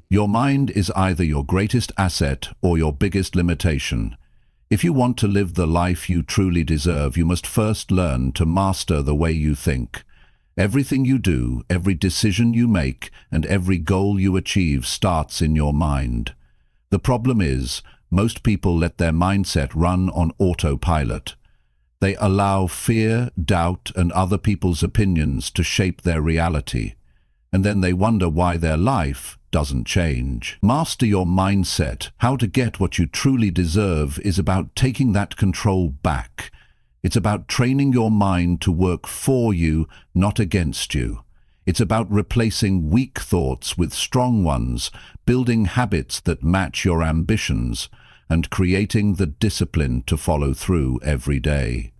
Your mind is either your greatest asset or your biggest limitation. If you want to live the life you truly deserve, you must first learn to master the way you think. Everything you do, every decision you make, and every goal you achieve starts in your mind. The problem is, most people let their mindset run on autopilot. They allow fear, doubt, and other people's opinions to shape their reality. And then they wonder why their life doesn't change. Master your mindset. How to get what you truly deserve is about taking that control back. It's about training your mind to work for you, not against you. It's about replacing weak thoughts with strong ones, building habits that match your ambitions, and creating the discipline to follow through every day.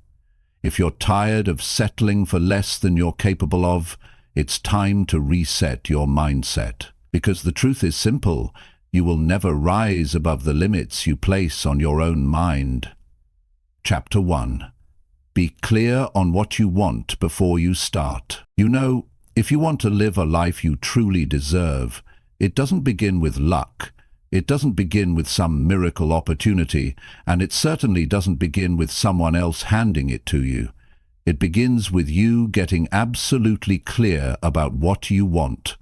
If you're tired of settling for less than you're capable of, it's time to reset your mindset. Because the truth is simple, you will never rise above the limits you place on your own mind. Chapter 1. Be clear on what you want before you start. You know, if you want to live a life you truly deserve, it doesn't begin with luck. It doesn't begin with some miracle opportunity, and it certainly doesn't begin with someone else handing it to you. It begins with you getting absolutely clear about what you want.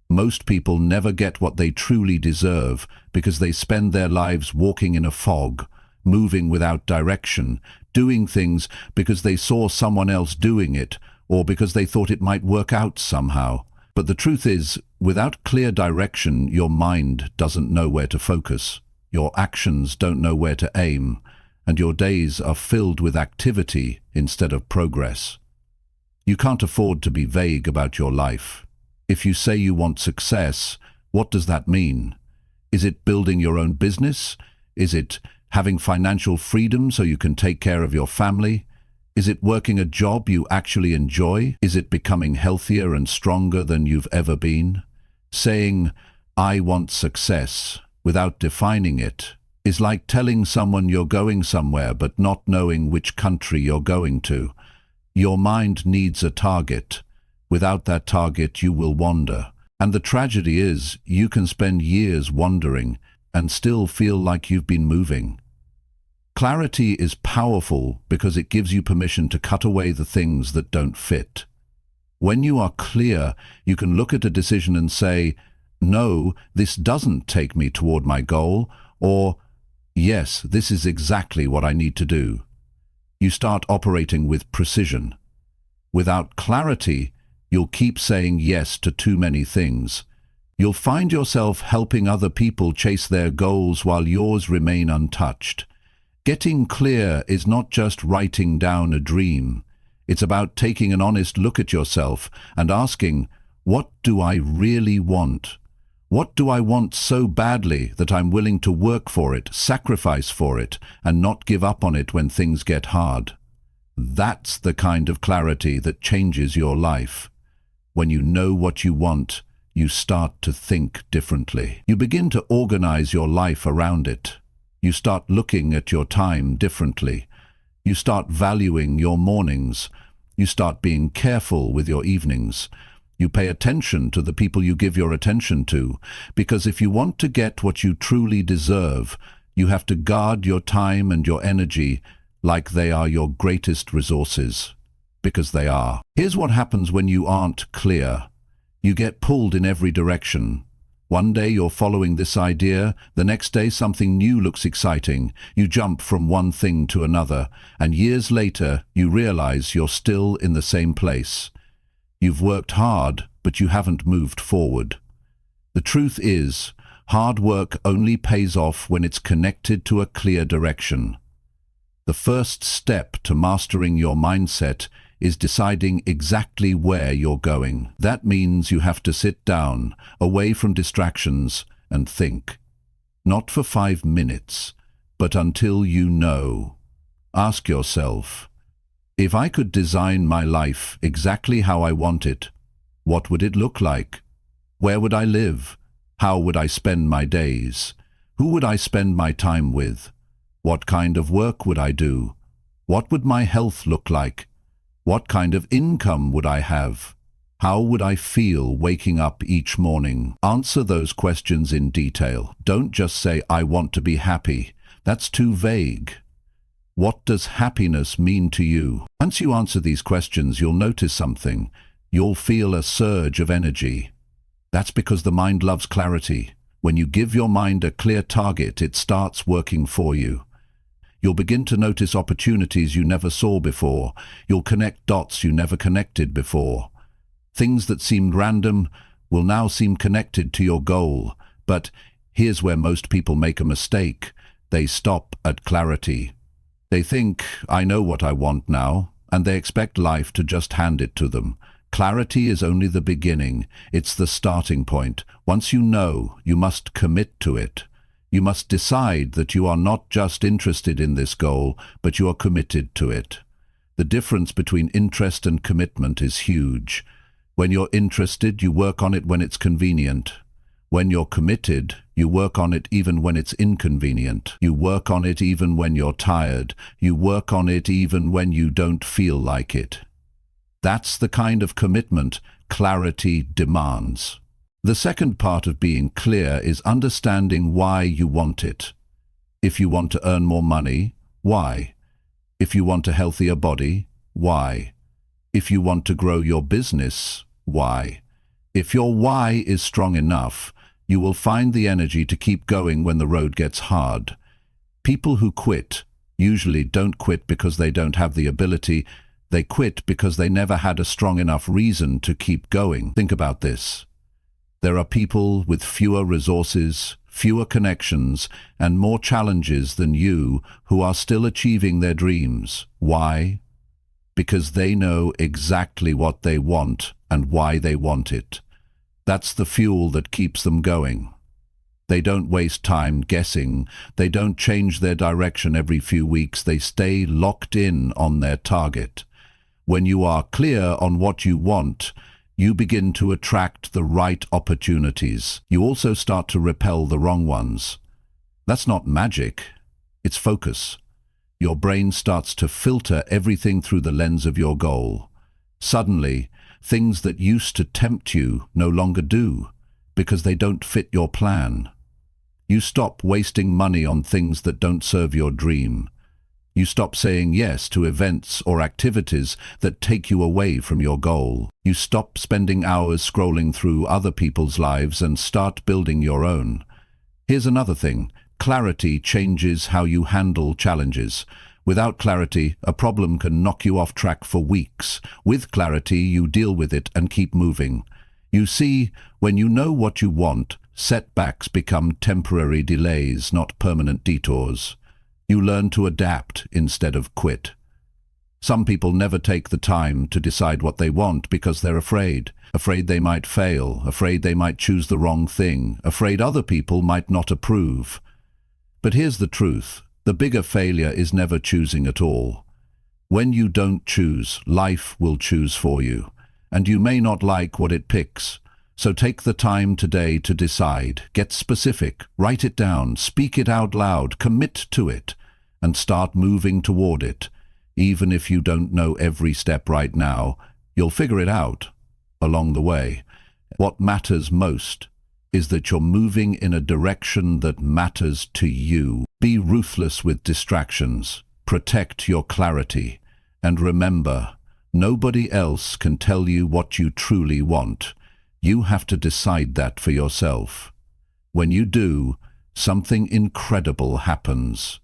Most people never get what they truly deserve because they spend their lives walking in a fog, moving without direction, doing things because they saw someone else doing it or because they thought it might work out somehow. But the truth is, without clear direction, your mind doesn't know where to focus, your actions don't know where to aim, and your days are filled with activity instead of progress. You can't afford to be vague about your life. If you say you want success, what does that mean? Is it building your own business? Is it having financial freedom so you can take care of your family? Is it working a job you actually enjoy? Is it becoming healthier and stronger than you've ever been? Saying, "I want success," without defining it, is like telling someone you're going somewhere but not knowing which country you're going to. Your mind needs a target. Without that target, you will wander. And the tragedy is, you can spend years wandering and still feel like you've been moving. Clarity is powerful because it gives you permission to cut away the things that don't fit. When you are clear, you can look at a decision and say, "No, this doesn't take me toward my goal," or "Yes, this is exactly what I need to do." You start operating with precision. Without clarity, you'll keep saying yes to too many things. You'll find yourself helping other people chase their goals while yours remain untouched. Getting clear is not just writing down a dream. It's about taking an honest look at yourself and asking, what do I really want? What do I want so badly that I'm willing to work for it, sacrifice for it, and not give up on it when things get hard? That's the kind of clarity that changes your life. When you know what you want, you start to think differently. You begin to organize your life around it. You start looking at your time differently. You start valuing your mornings. You start being careful with your evenings. You pay attention to the people you give your attention to, because if you want to get what you truly deserve, you have to guard your time and your energy like they are your greatest resources, because they are. Here's what happens when you aren't clear. You get pulled in every direction. One day you're following this idea, the next day something new looks exciting. You jump from one thing to another, and years later you realize you're still in the same place. You've worked hard, but you haven't moved forward. The truth is, hard work only pays off when it's connected to a clear direction. The first step to mastering your mindset is deciding exactly where you're going. That means you have to sit down, away from distractions, and think. Not for 5 minutes, but until you know. Ask yourself, if I could design my life exactly how I want it, what would it look like? Where would I live? How would I spend my days? Who would I spend my time with? What kind of work would I do? What would my health look like? What kind of income would I have? How would I feel waking up each morning? Answer those questions in detail. Don't just say, I want to be happy. That's too vague. What does happiness mean to you? Once you answer these questions, you'll notice something. You'll feel a surge of energy. That's because the mind loves clarity. When you give your mind a clear target, it starts working for you. You'll begin to notice opportunities you never saw before. You'll connect dots you never connected before. Things that seemed random will now seem connected to your goal. But here's where most people make a mistake. They stop at clarity. They think, I know what I want now, and they expect life to just hand it to them. Clarity is only the beginning. It's the starting point. Once you know, you must commit to it. You must decide that you are not just interested in this goal, but you are committed to it. The difference between interest and commitment is huge. When you're interested, you work on it when it's convenient. When you're committed, you work on it even when it's inconvenient. You work on it even when you're tired. You work on it even when you don't feel like it. That's the kind of commitment clarity demands. The second part of being clear is understanding why you want it. If you want to earn more money, why? If you want a healthier body, why? If you want to grow your business, why? If your why is strong enough, you will find the energy to keep going when the road gets hard. People who quit usually don't quit because they don't have the ability. They quit because they never had a strong enough reason to keep going. Think about this. There are people with fewer resources, fewer connections, and more challenges than you who are still achieving their dreams. Why? Because they know exactly what they want and why they want it. That's the fuel that keeps them going. They don't waste time guessing. They don't change their direction every few weeks. They stay locked in on their target. When you are clear on what you want, you begin to attract the right opportunities. You also start to repel the wrong ones. That's not magic. It's focus. Your brain starts to filter everything through the lens of your goal. Suddenly, things that used to tempt you no longer do, because they don't fit your plan. You stop wasting money on things that don't serve your dream. You stop saying yes to events or activities that take you away from your goal. You stop spending hours scrolling through other people's lives and start building your own. Here's another thing. Clarity changes how you handle challenges. Without clarity, a problem can knock you off track for weeks. With clarity, you deal with it and keep moving. You see, when you know what you want, setbacks become temporary delays, not permanent detours. You learn to adapt instead of quit. Some people never take the time to decide what they want because they're afraid. Afraid they might fail, afraid they might choose the wrong thing, afraid other people might not approve. But here's the truth. The bigger failure is never choosing at all. When you don't choose, life will choose for you. And you may not like what it picks. So take the time today to decide. Get specific. Write it down. Speak it out loud. Commit to it. And start moving toward it. Even if you don't know every step right now, you'll figure it out along the way. What matters most is that you're moving in a direction that matters to you. Be ruthless with distractions. Protect your clarity. And remember, nobody else can tell you what you truly want. You have to decide that for yourself. When you do, something incredible happens.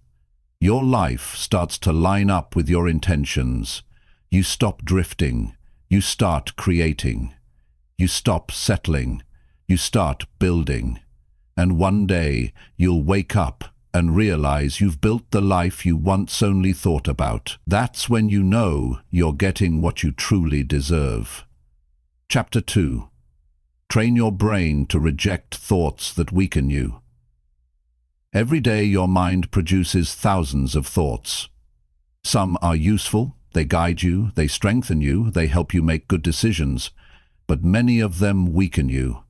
Your life starts to line up with your intentions. You stop drifting. You start creating. You stop settling. You start building. And one day, you'll wake up and realize you've built the life you once only thought about. That's when you know you're getting what you truly deserve. Chapter 2. Train your brain to reject thoughts that weaken you. Every day your mind produces thousands of thoughts. Some are useful, they guide you, they strengthen you, they help you make good decisions. But many of them weaken you.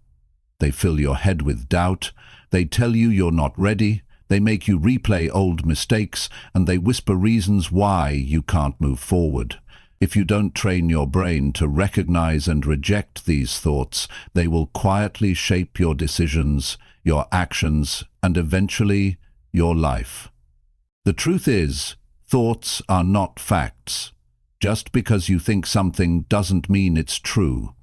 They fill your head with doubt, they tell you you're not ready, they make you replay old mistakes, and they whisper reasons why you can't move forward. If you don't train your brain to recognize and reject these thoughts, they will quietly shape your decisions, your actions, and eventually your life. The truth is, thoughts are not facts. Just because you think something doesn't mean it's true.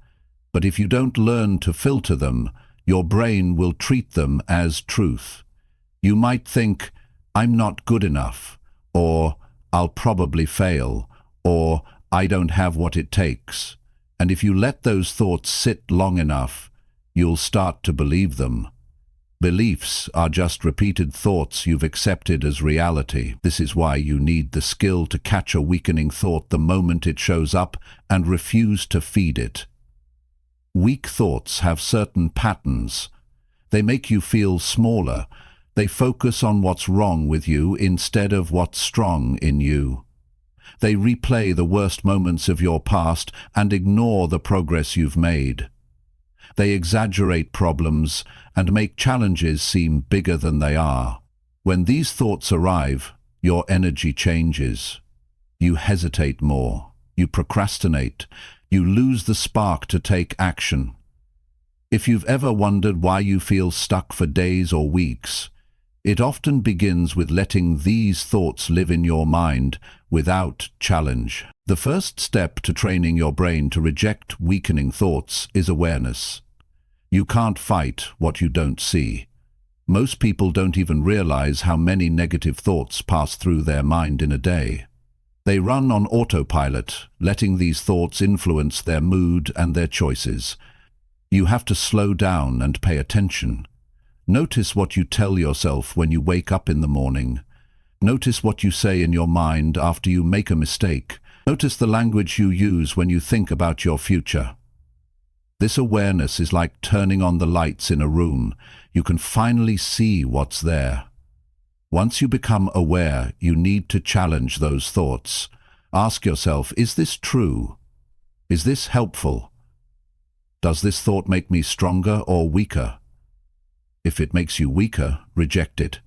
But if you don't learn to filter them, your brain will treat them as truth. You might think, "I'm not good enough," or "I'll probably fail," or "I don't have what it takes." And if you let those thoughts sit long enough, you'll start to believe them. Beliefs are just repeated thoughts you've accepted as reality. This is why you need the skill to catch a weakening thought the moment it shows up and refuse to feed it. Weak thoughts have certain patterns. They make you feel smaller. They focus on what's wrong with you instead of what's strong in you. They replay the worst moments of your past and ignore the progress you've made. They exaggerate problems and make challenges seem bigger than they are. When these thoughts arrive, your energy changes. You hesitate more. You procrastinate. You lose the spark to take action. If you've ever wondered why you feel stuck for days or weeks, it often begins with letting these thoughts live in your mind without challenge. The first step to training your brain to reject weakening thoughts is awareness. You can't fight what you don't see. Most people don't even realize how many negative thoughts pass through their mind in a day. They run on autopilot, letting these thoughts influence their mood and their choices. You have to slow down and pay attention. Notice what you tell yourself when you wake up in the morning. Notice what you say in your mind after you make a mistake. Notice the language you use when you think about your future. This awareness is like turning on the lights in a room. You can finally see what's there. Once you become aware, you need to challenge those thoughts. Ask yourself, is this true? Is this helpful? Does this thought make me stronger or weaker? If it makes you weaker, reject it.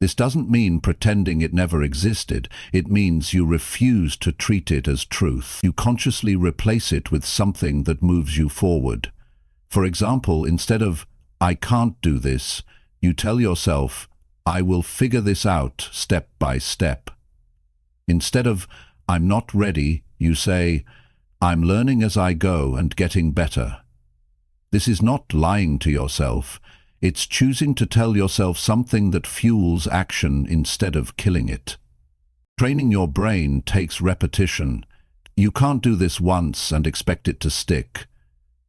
This doesn't mean pretending it never existed. It means you refuse to treat it as truth. You consciously replace it with something that moves you forward. For example, instead of, "I can't do this," you tell yourself, "I will figure this out step by step." Instead of, "I'm not ready," you say, "I'm learning as I go and getting better." This is not lying to yourself. It's choosing to tell yourself something that fuels action instead of killing it. Training your brain takes repetition. You can't do this once and expect it to stick.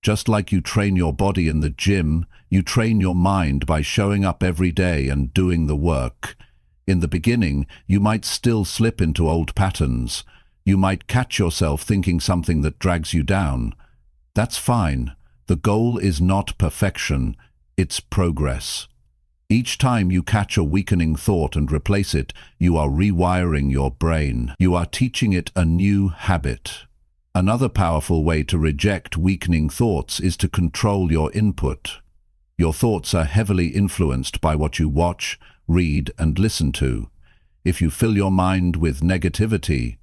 Just like you train your body in the gym, you train your mind by showing up every day and doing the work. In the beginning, you might still slip into old patterns. You might catch yourself thinking something that drags you down. That's fine. The goal is not perfection. It's progress. Each time you catch a weakening thought and replace it, you are rewiring your brain. You are teaching it a new habit. Another powerful way to reject weakening thoughts is to control your input. Your thoughts are heavily influenced by what you watch, read, and listen to. If you fill your mind with negativity,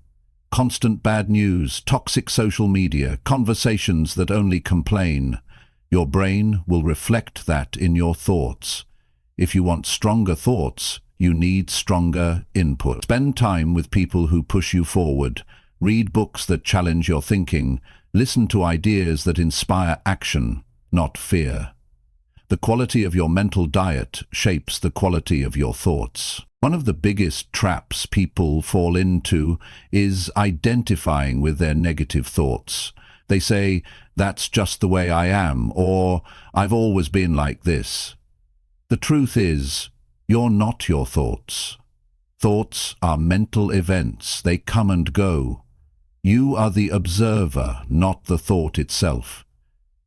constant bad news, toxic social media, conversations that only complain, your brain will reflect that in your thoughts. If you want stronger thoughts, you need stronger input. Spend time with people who push you forward. Read books that challenge your thinking. Listen to ideas that inspire action, not fear. The quality of your mental diet shapes the quality of your thoughts. One of the biggest traps people fall into is identifying with their negative thoughts. They say, "That's just the way I am," or "I've always been like this." The truth is, you're not your thoughts. Thoughts are mental events. They come and go. You are the observer, not the thought itself.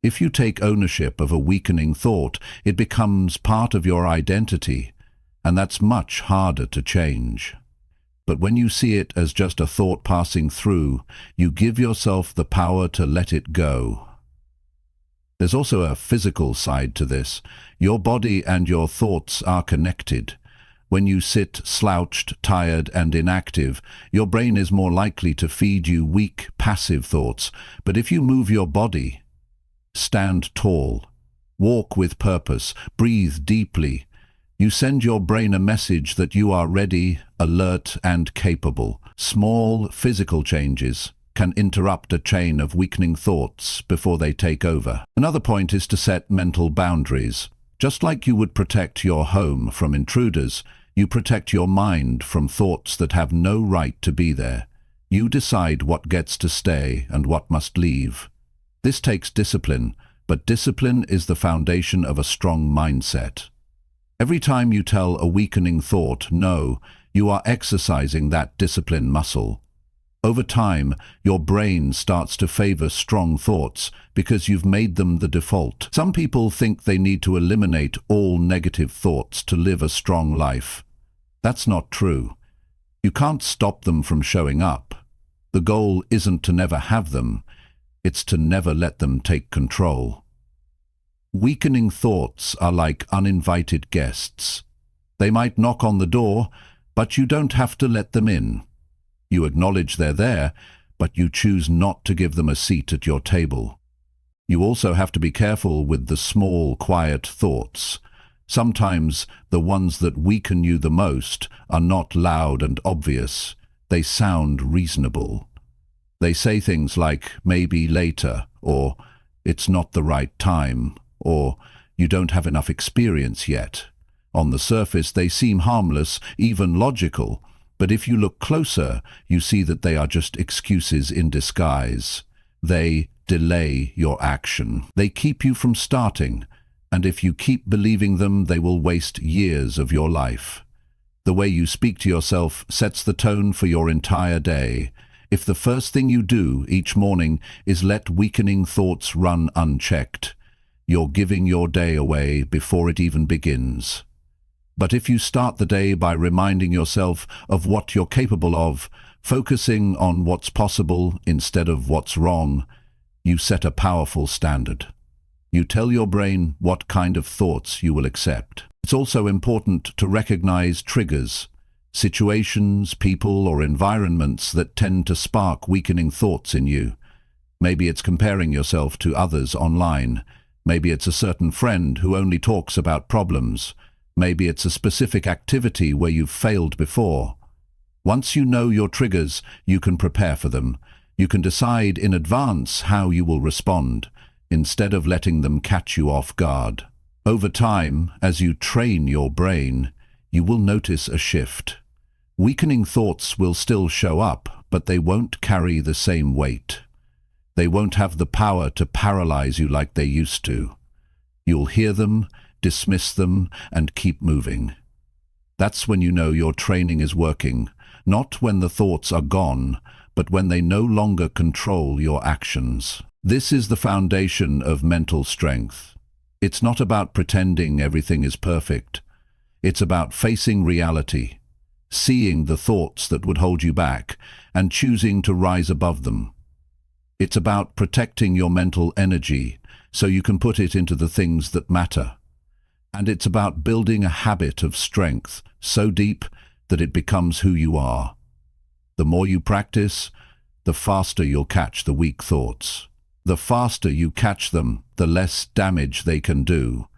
If you take ownership of a weakening thought, it becomes part of your identity, and that's much harder to change. But when you see it as just a thought passing through, you give yourself the power to let it go. There's also a physical side to this. Your body and your thoughts are connected. When you sit slouched, tired, and inactive, your brain is more likely to feed you weak, passive thoughts. But if you move your body, stand tall, walk with purpose, breathe deeply, you send your brain a message that you are ready, alert, and capable. Small physical changes can interrupt a chain of weakening thoughts before they take over. Another point is to set mental boundaries. Just like you would protect your home from intruders, you protect your mind from thoughts that have no right to be there. You decide what gets to stay and what must leave. This takes discipline, but discipline is the foundation of a strong mindset. Every time you tell a weakening thought no, you are exercising that discipline muscle. Over time, your brain starts to favor strong thoughts because you've made them the default. Some people think they need to eliminate all negative thoughts to live a strong life. That's not true. You can't stop them from showing up. The goal isn't to never have them, it's to never let them take control. Weakening thoughts are like uninvited guests. They might knock on the door, but you don't have to let them in. You acknowledge they're there, but you choose not to give them a seat at your table. You also have to be careful with the small, quiet thoughts. Sometimes the ones that weaken you the most are not loud and obvious. They sound reasonable. They say things like, maybe later, or it's not the right time, or you don't have enough experience yet. On the surface, they seem harmless, even logical, but if you look closer, you see that they are just excuses in disguise. They delay your action. They keep you from starting, and if you keep believing them, they will waste years of your life. The way you speak to yourself sets the tone for your entire day. If the first thing you do each morning is let weakening thoughts run unchecked, you're giving your day away before it even begins. But if you start the day by reminding yourself of what you're capable of, focusing on what's possible instead of what's wrong, you set a powerful standard. You tell your brain what kind of thoughts you will accept. It's also important to recognize triggers, situations, people, or environments that tend to spark weakening thoughts in you. Maybe it's comparing yourself to others online. Maybe it's a certain friend who only talks about problems. Maybe it's a specific activity where you've failed before. Once you know your triggers, you can prepare for them. You can decide in advance how you will respond, instead of letting them catch you off guard. Over time, as you train your brain, you will notice a shift. Weakening thoughts will still show up, but they won't carry the same weight. They won't have the power to paralyze you like they used to. You'll hear them, dismiss them, and keep moving. That's when you know your training is working, not when the thoughts are gone, but when they no longer control your actions. This is the foundation of mental strength. It's not about pretending everything is perfect. It's about facing reality, seeing the thoughts that would hold you back, and choosing to rise above them. It's about protecting your mental energy so you can put it into the things that matter. And it's about building a habit of strength so deep that it becomes who you are. The more you practice, the faster you'll catch the weak thoughts. The faster you catch them, the less damage they can do.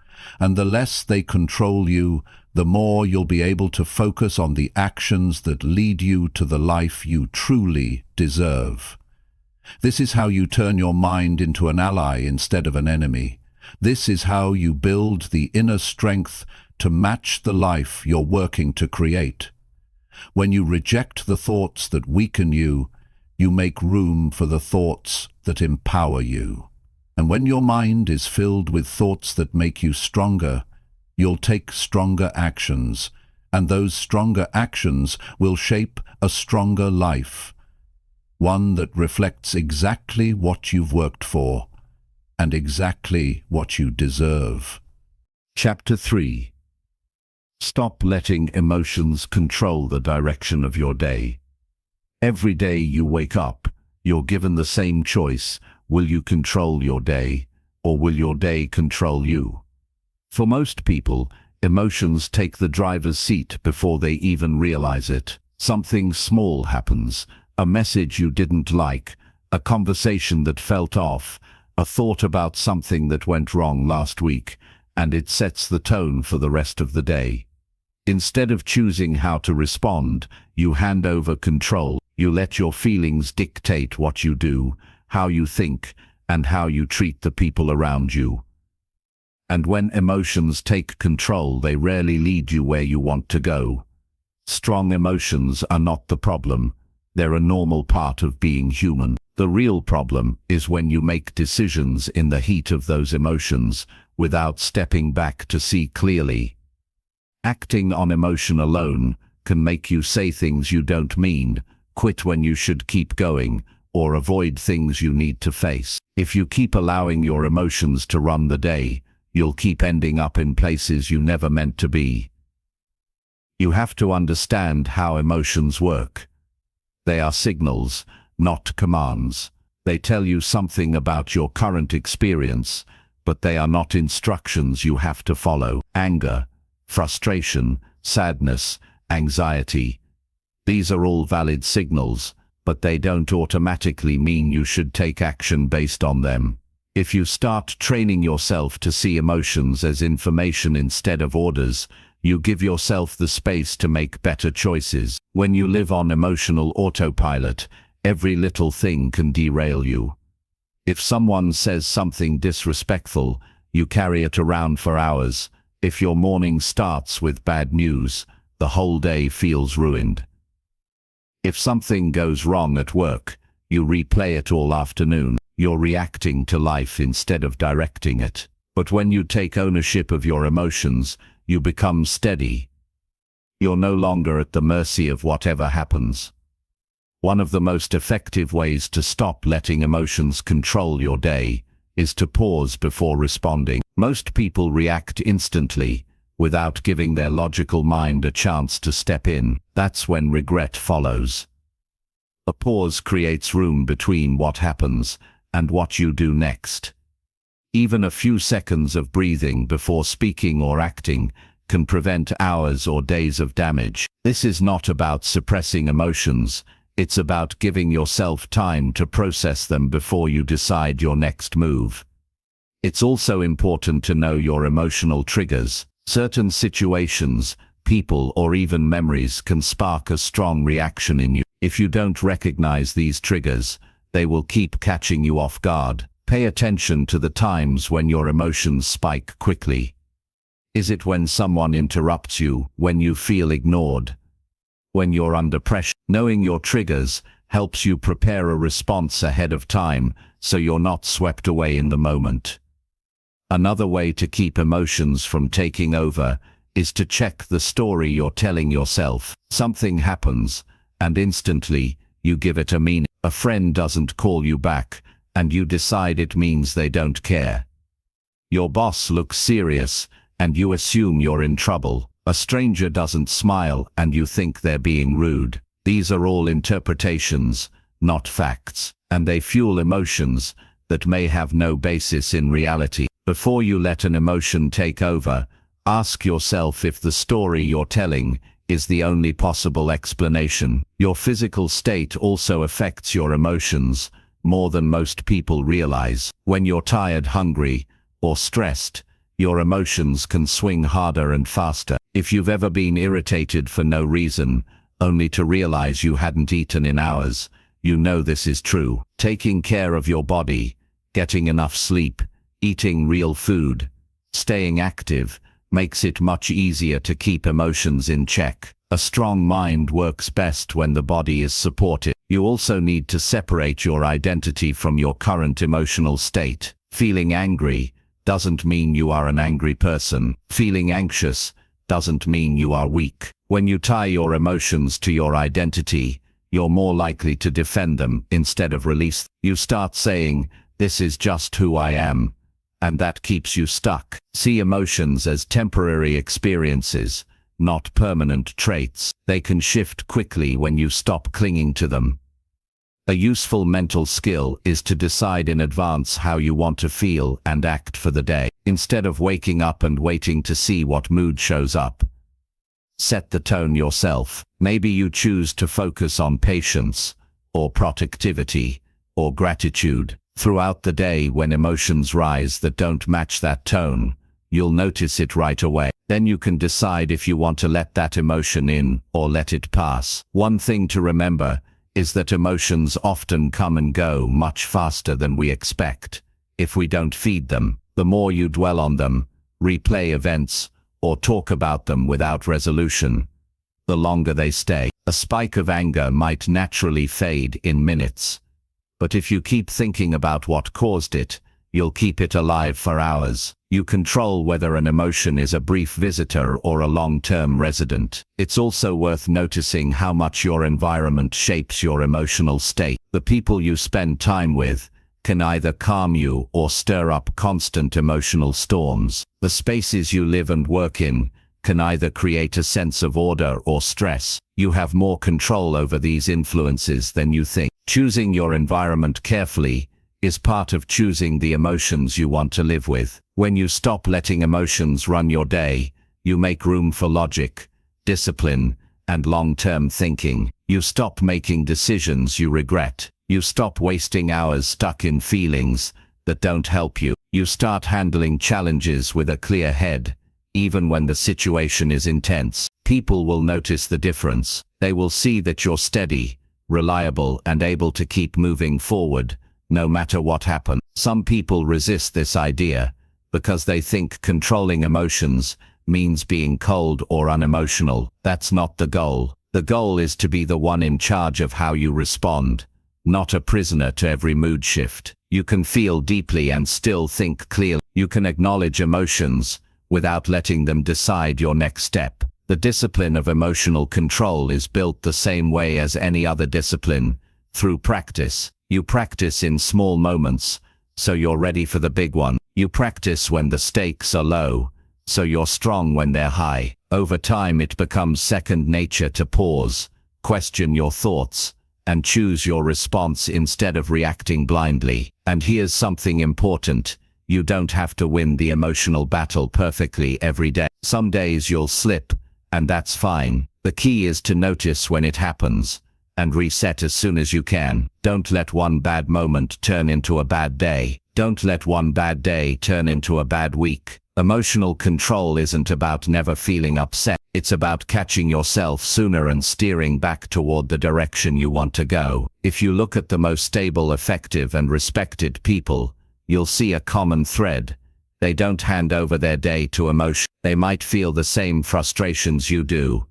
And the less they control you, the more you'll be able to focus on the actions that lead you to the life you truly deserve. This is how you turn your mind into an ally instead of an enemy. This is how you build the inner strength to match the life you're working to create. When you reject the thoughts that weaken you, you make room for the thoughts that empower you. And when your mind is filled with thoughts that make you stronger, you'll take stronger actions, and those stronger actions will shape a stronger life, one that reflects exactly what you've worked for and exactly what you deserve. Chapter 3. Stop letting emotions control the direction of your day. Every day you wake up, you're given the same choice. Will you control your day, or will your day control you? For most people, Emotions take the driver's seat before they even realize it. Something small happens, a message you didn't like, a conversation that felt off, a thought about something that went wrong last week, and it sets the tone for the rest of the day. Instead of choosing how to respond, you hand over control. You let your feelings dictate what you do, how you think, and how you treat the people around you. And when emotions take control, they rarely lead you where you want to go. Strong emotions are not the problem. They're a normal part of being human. The real problem is when you make decisions in the heat of those emotions without stepping back to see clearly. Acting on emotion alone can make you say things you don't mean, quit when you should keep going, or avoid things you need to face. If you keep allowing your emotions to run the day, you'll keep ending up in places you never meant to be. You have to understand how emotions work. They are signals, not commands. They tell you something about your current experience, but they are not instructions you have to follow. Anger, frustration, sadness, anxiety. These are all valid signals, but they don't automatically mean you should take action based on them. If you start training yourself to see emotions as information instead of orders, you give yourself the space to make better choices. When you live on emotional autopilot, every little thing can derail you. If someone says something disrespectful, you carry it around for hours. If your morning starts with bad news, the whole day feels ruined. If something goes wrong at work, you replay it all afternoon. You're reacting to life instead of directing it. But when you take ownership of your emotions, you become steady. You're no longer at the mercy of whatever happens. One of the most effective ways to stop letting emotions control your day is to pause before responding. Most people react instantly, without giving their logical mind a chance to step in. That's when regret follows. A pause creates room between what happens and what you do next. Even a few seconds of breathing before speaking or acting can prevent hours or days of damage. This is not about suppressing emotions, it's about giving yourself time to process them before you decide your next move. It's also important to know your emotional triggers. Certain situations, people, or even memories can spark a strong reaction in you. If you don't recognize these triggers, they will keep catching you off guard. Pay attention to the times when your emotions spike quickly. Is it when someone interrupts you, when you feel ignored, when you're under pressure? Knowing your triggers helps you prepare a response ahead of time, so you're not swept away in the moment. Another way to keep emotions from taking over is to check the story you're telling yourself. Something happens, and instantly, you give it a meaning. A friend doesn't call you back, and you decide it means they don't care. Your boss looks serious, and you assume you're in trouble. A stranger doesn't smile, and you think they're being rude. These are all interpretations, not facts, and they fuel emotions that may have no basis in reality. Before you let an emotion take over, ask yourself if the story you're telling is the only possible explanation. Your physical state also affects your emotions more than most people realize. When you're tired, hungry, or stressed, your emotions can swing harder and faster. If you've ever been irritated for no reason, only to realize you hadn't eaten in hours, you know this is true. Taking care of your body, getting enough sleep, eating real food, staying active, makes it much easier to keep emotions in check. A strong mind works best when the body is supported. You also need to separate your identity from your current emotional state. Feeling angry doesn't mean you are an angry person. Feeling anxious doesn't mean you are weak. When you tie your emotions to your identity, you're more likely to defend them instead of release them. You start saying, "This is just who I am," and that keeps you stuck. See emotions as temporary experiences, not permanent traits. They can shift quickly when you stop clinging to them. A useful mental skill is to decide in advance how you want to feel and act for the day. Instead of waking up and waiting to see what mood shows up, set the tone yourself. Maybe you choose to focus on patience, or productivity, or gratitude. Throughout the day, when emotions rise that don't match that tone, you'll notice it right away. Then you can decide if you want to let that emotion in or let it pass. One thing to remember is that emotions often come and go much faster than we expect. If we don't feed them, the more you dwell on them, replay events, or talk about them without resolution, the longer they stay. A spike of anger might naturally fade in minutes, but if you keep thinking about what caused it, you'll keep it alive for hours. You control whether an emotion is a brief visitor or a long-term resident. It's also worth noticing how much your environment shapes your emotional state. The people you spend time with can either calm you or stir up constant emotional storms. The spaces you live and work in can either create a sense of order or stress. You have more control over these influences than you think. Choosing your environment carefully is part of choosing the emotions you want to live with. When you stop letting emotions run your day, you make room for logic, discipline, and long-term thinking. You stop making decisions you regret. You stop wasting hours stuck in feelings that don't help you. You start handling challenges with a clear head, even when the situation is intense. People will notice the difference. They will see that you're steady, reliable, and able to keep moving forward, no matter what happens. Some people resist this idea because they think controlling emotions means being cold or unemotional. That's not the goal. The goal is to be the one in charge of how you respond, not a prisoner to every mood shift. You can feel deeply and still think clearly. You can acknowledge emotions without letting them decide your next step. The discipline of emotional control is built the same way as any other discipline, through practice. You practice in small moments, so you're ready for the big one. You practice when the stakes are low, so you're strong when they're high. Over time, it becomes second nature to pause, question your thoughts, and choose your response instead of reacting blindly. And here's something important. You don't have to win the emotional battle perfectly every day. Some days you'll slip, and that's fine. The key is to notice when it happens, and reset as soon as you can. Don't let one bad moment turn into a bad day. Don't let one bad day turn into a bad week. Emotional control isn't about never feeling upset. It's about catching yourself sooner and steering back toward the direction you want to go. If you look at the most stable, effective, and respected people, you'll see a common thread. They don't hand over their day to emotion. They might feel the same frustrations you do,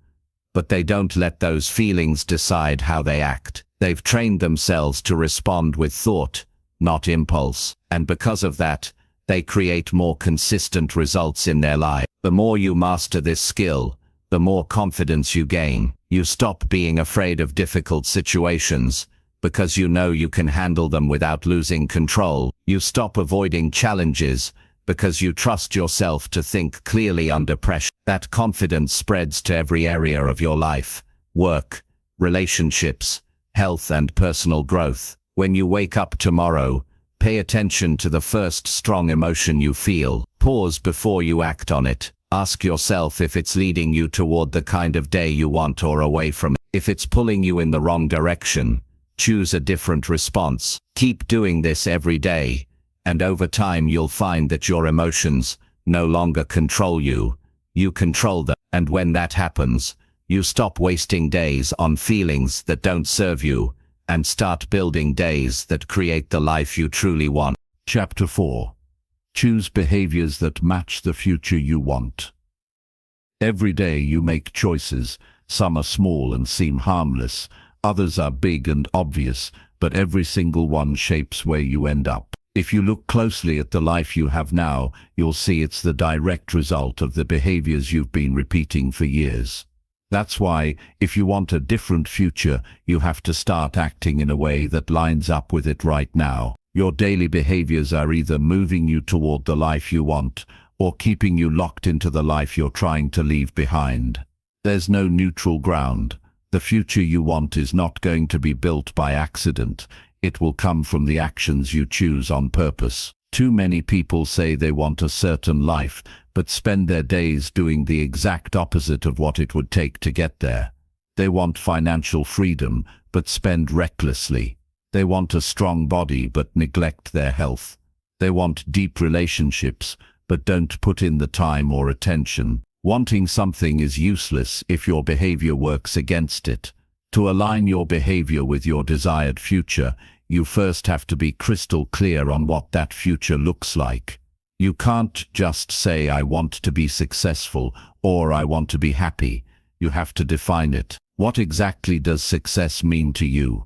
but they don't let those feelings decide how they act. They've trained themselves to respond with thought, not impulse. And because of that, they create more consistent results in their life. The more you master this skill, the more confidence you gain. You stop being afraid of difficult situations, because you know you can handle them without losing control. You stop avoiding challenges, because you trust yourself to think clearly under pressure. That confidence spreads to every area of your life: work, relationships, health, and personal growth. When you wake up tomorrow, pay attention to the first strong emotion you feel. Pause before you act on it. Ask yourself if it's leading you toward the kind of day you want or away from it. If it's pulling you in the wrong direction, choose a different response. Keep doing this every day, and over time you'll find that your emotions no longer control you. You control them. And when that happens, you stop wasting days on feelings that don't serve you, and start building days that create the life you truly want. Chapter 4. Choose behaviors that match the future you want. Every day you make choices. Some are small and seem harmless. Others are big and obvious, but every single one shapes where you end up. If you look closely at the life you have now, you'll see it's the direct result of the behaviors you've been repeating for years. That's why, if you want a different future, you have to start acting in a way that lines up with it right now. Your daily behaviors are either moving you toward the life you want, or keeping you locked into the life you're trying to leave behind. There's no neutral ground. The future you want is not going to be built by accident. It will come from the actions you choose on purpose. Too many people say they want a certain life, but spend their days doing the exact opposite of what it would take to get there. They want financial freedom, but spend recklessly. They want a strong body, but neglect their health. They want deep relationships, but don't put in the time or attention. Wanting something is useless if your behavior works against it. To align your behavior with your desired future, you first have to be crystal clear on what that future looks like. You can't just say, "I want to be successful," or "I want to be happy." You have to define it. What exactly does success mean to you?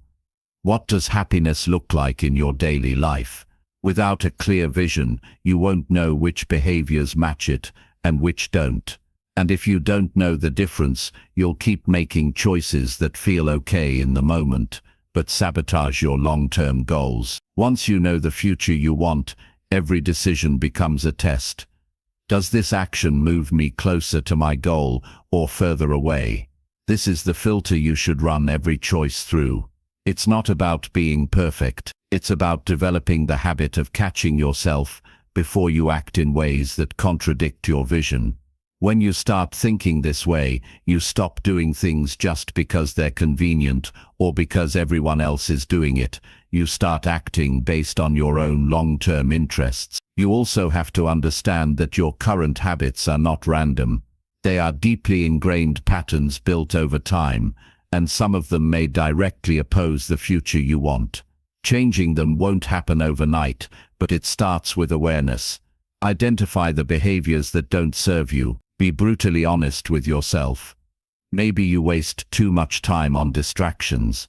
What does happiness look like in your daily life? Without a clear vision, you won't know which behaviors match it and which don't. And if you don't know the difference, you'll keep making choices that feel okay in the moment, but sabotage your long-term goals. Once you know the future you want, every decision becomes a test. Does this action move me closer to my goal or further away? This is the filter you should run every choice through. It's not about being perfect. It's about developing the habit of catching yourself before you act in ways that contradict your vision. When you start thinking this way, you stop doing things just because they're convenient or because everyone else is doing it. You start acting based on your own long-term interests. You also have to understand that your current habits are not random. They are deeply ingrained patterns built over time, and some of them may directly oppose the future you want. Changing them won't happen overnight, but it starts with awareness. Identify the behaviors that don't serve you. Be brutally honest with yourself. Maybe you waste too much time on distractions.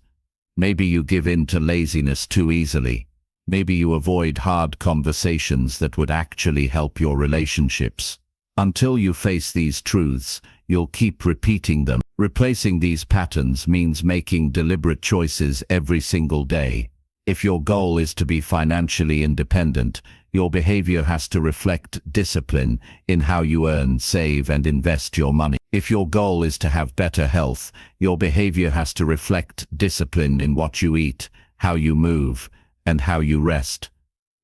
Maybe you give in to laziness too easily. Maybe you avoid hard conversations that would actually help your relationships. Until you face these truths, you'll keep repeating them. Replacing these patterns means making deliberate choices every single day. If your goal is to be financially independent, your behavior has to reflect discipline in how you earn, save, and invest your money. If your goal is to have better health, your behavior has to reflect discipline in what you eat, how you move, and how you rest.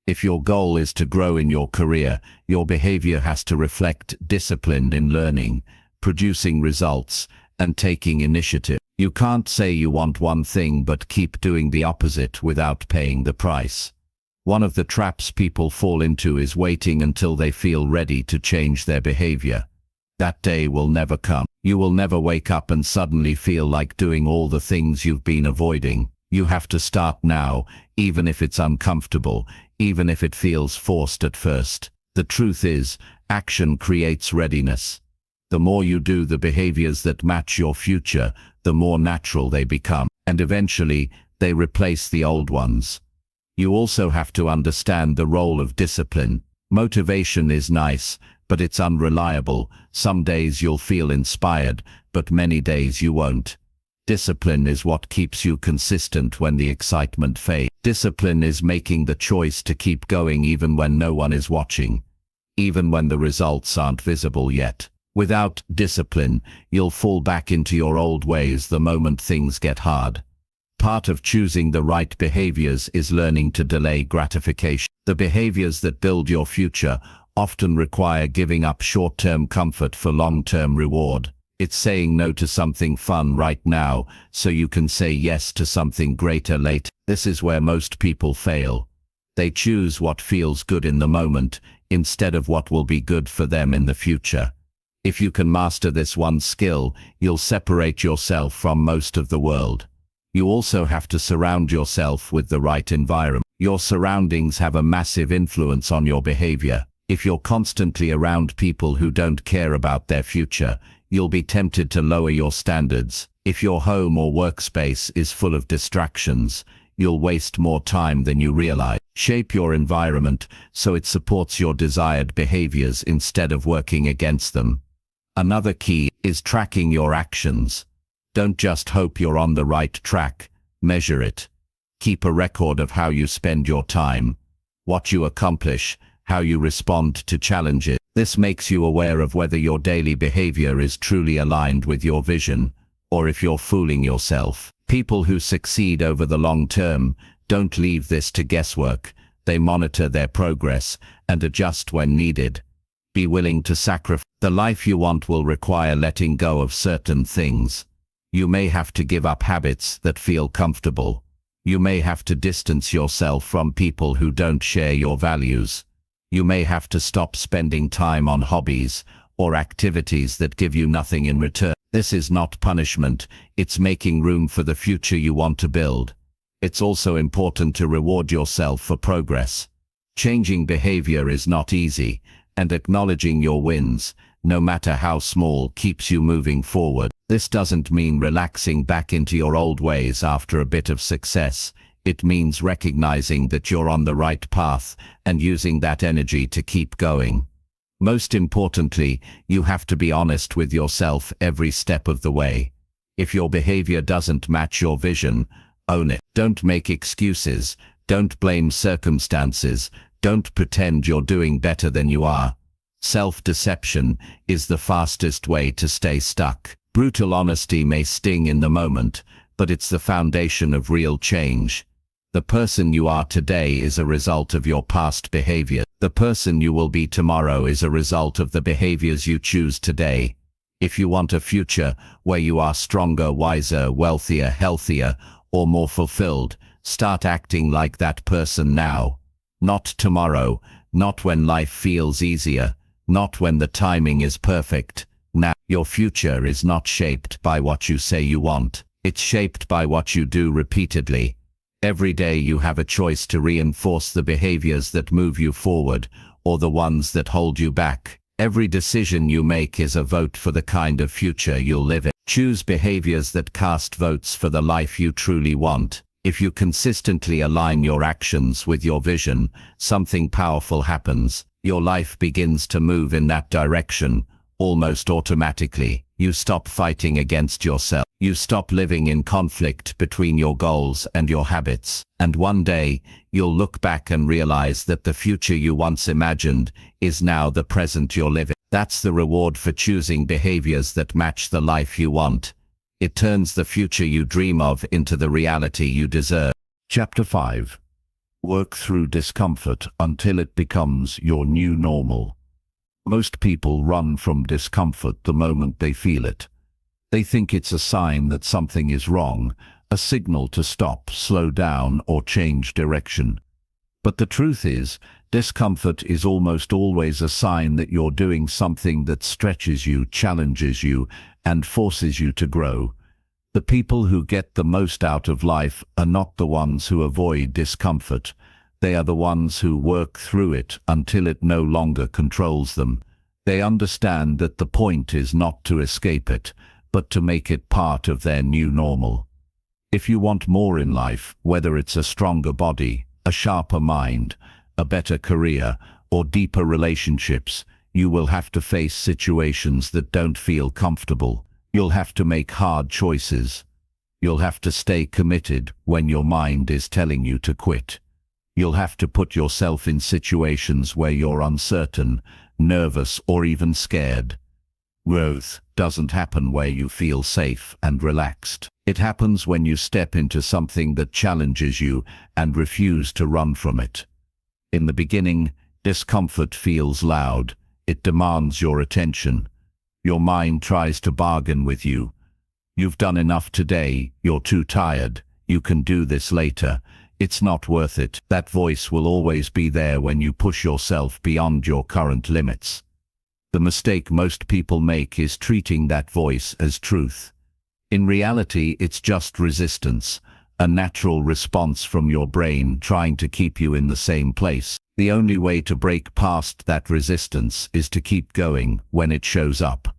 If your goal is to grow in your career, your behavior has to reflect discipline in learning, producing results, and taking initiative. You can't say you want one thing but keep doing the opposite without paying the price. One of the traps people fall into is waiting until they feel ready to change their behavior. That day will never come. You will never wake up and suddenly feel like doing all the things you've been avoiding. You have to start now, even if it's uncomfortable, even if it feels forced at first. The truth is, action creates readiness. The more you do the behaviors that match your future, the more natural they become, and eventually, they replace the old ones. You also have to understand the role of discipline. Motivation is nice, but it's unreliable. Some days you'll feel inspired, but many days you won't. Discipline is what keeps you consistent when the excitement fades. Discipline is making the choice to keep going even when no one is watching, even when the results aren't visible yet. Without discipline, you'll fall back into your old ways the moment things get hard. Part of choosing the right behaviors is learning to delay gratification. The behaviors that build your future often require giving up short-term comfort for long-term reward. It's saying no to something fun right now so you can say yes to something greater later. This is where most people fail. They choose what feels good in the moment instead of what will be good for them in the future. If you can master this one skill, you'll separate yourself from most of the world. You also have to surround yourself with the right environment. Your surroundings have a massive influence on your behavior. If you're constantly around people who don't care about their future, you'll be tempted to lower your standards. If your home or workspace is full of distractions, you'll waste more time than you realize. Shape your environment so it supports your desired behaviors instead of working against them. Another key is tracking your actions. Don't just hope you're on the right track, measure it. Keep a record of how you spend your time, what you accomplish, how you respond to challenges. This makes you aware of whether your daily behavior is truly aligned with your vision, or if you're fooling yourself. People who succeed over the long term don't leave this to guesswork. They monitor their progress and adjust when needed. Be willing to sacrifice. The life you want will require letting go of certain things. You may have to give up habits that feel comfortable. You may have to distance yourself from people who don't share your values. You may have to stop spending time on hobbies or activities that give you nothing in return. This is not punishment, it's making room for the future you want to build. It's also important to reward yourself for progress. Changing behavior is not easy, and acknowledging your wins, no matter how small, keeps you moving forward. This doesn't mean relaxing back into your old ways after a bit of success. It means recognizing that you're on the right path and using that energy to keep going. Most importantly, you have to be honest with yourself every step of the way. If your behavior doesn't match your vision, own it. Don't make excuses. Don't blame circumstances. Don't pretend you're doing better than you are. Self-deception is the fastest way to stay stuck. Brutal honesty may sting in the moment, but it's the foundation of real change. The person you are today is a result of your past behavior. The person you will be tomorrow is a result of the behaviors you choose today. If you want a future where you are stronger, wiser, wealthier, healthier, or more fulfilled, start acting like that person now. Not tomorrow, not when life feels easier, not when the timing is perfect. Now, your future is not shaped by what you say you want. It's shaped by what you do repeatedly. Every day you have a choice to reinforce the behaviors that move you forward, or the ones that hold you back. Every decision you make is a vote for the kind of future you'll live in. Choose behaviors that cast votes for the life you truly want. If you consistently align your actions with your vision, something powerful happens. Your life begins to move in that direction, almost automatically. You stop fighting against yourself. You stop living in conflict between your goals and your habits. And one day, you'll look back and realize that the future you once imagined is now the present you're living. That's the reward for choosing behaviors that match the life you want. It turns the future you dream of into the reality you deserve. Chapter 5. Work through discomfort until it becomes your new normal. Most people run from discomfort the moment they feel it. They think it's a sign that something is wrong, a signal to stop, slow down, or change direction. But the truth is, discomfort is almost always a sign that you're doing something that stretches you, challenges you, and forces you to grow. The people who get the most out of life are not the ones who avoid discomfort. They are the ones who work through it until it no longer controls them. They understand that the point is not to escape it, but to make it part of their new normal. If you want more in life, whether it's a stronger body, a sharper mind, a better career, or deeper relationships, you will have to face situations that don't feel comfortable. You'll have to make hard choices. You'll have to stay committed when your mind is telling you to quit. You'll have to put yourself in situations where you're uncertain, nervous, or even scared. Growth doesn't happen where you feel safe and relaxed. It happens when you step into something that challenges you and refuse to run from it. In the beginning, discomfort feels loud. It demands your attention. Your mind tries to bargain with you. You've done enough today. You're too tired. You can do this later. It's not worth it. That voice will always be there when you push yourself beyond your current limits. The mistake most people make is treating that voice as truth. In reality, it's just resistance, a natural response from your brain trying to keep you in the same place. The only way to break past that resistance is to keep going when it shows up.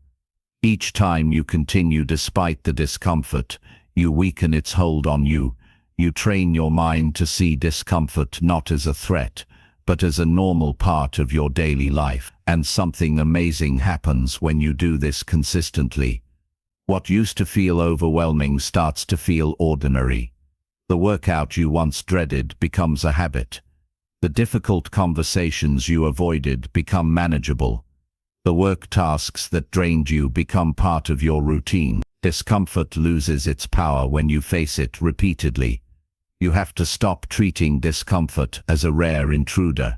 Each time you continue despite the discomfort, you weaken its hold on you. You train your mind to see discomfort not as a threat, but as a normal part of your daily life. And something amazing happens when you do this consistently. What used to feel overwhelming starts to feel ordinary. The workout you once dreaded becomes a habit. The difficult conversations you avoided become manageable. The work tasks that drained you become part of your routine. Discomfort loses its power when you face it repeatedly. You have to stop treating discomfort as a rare intruder.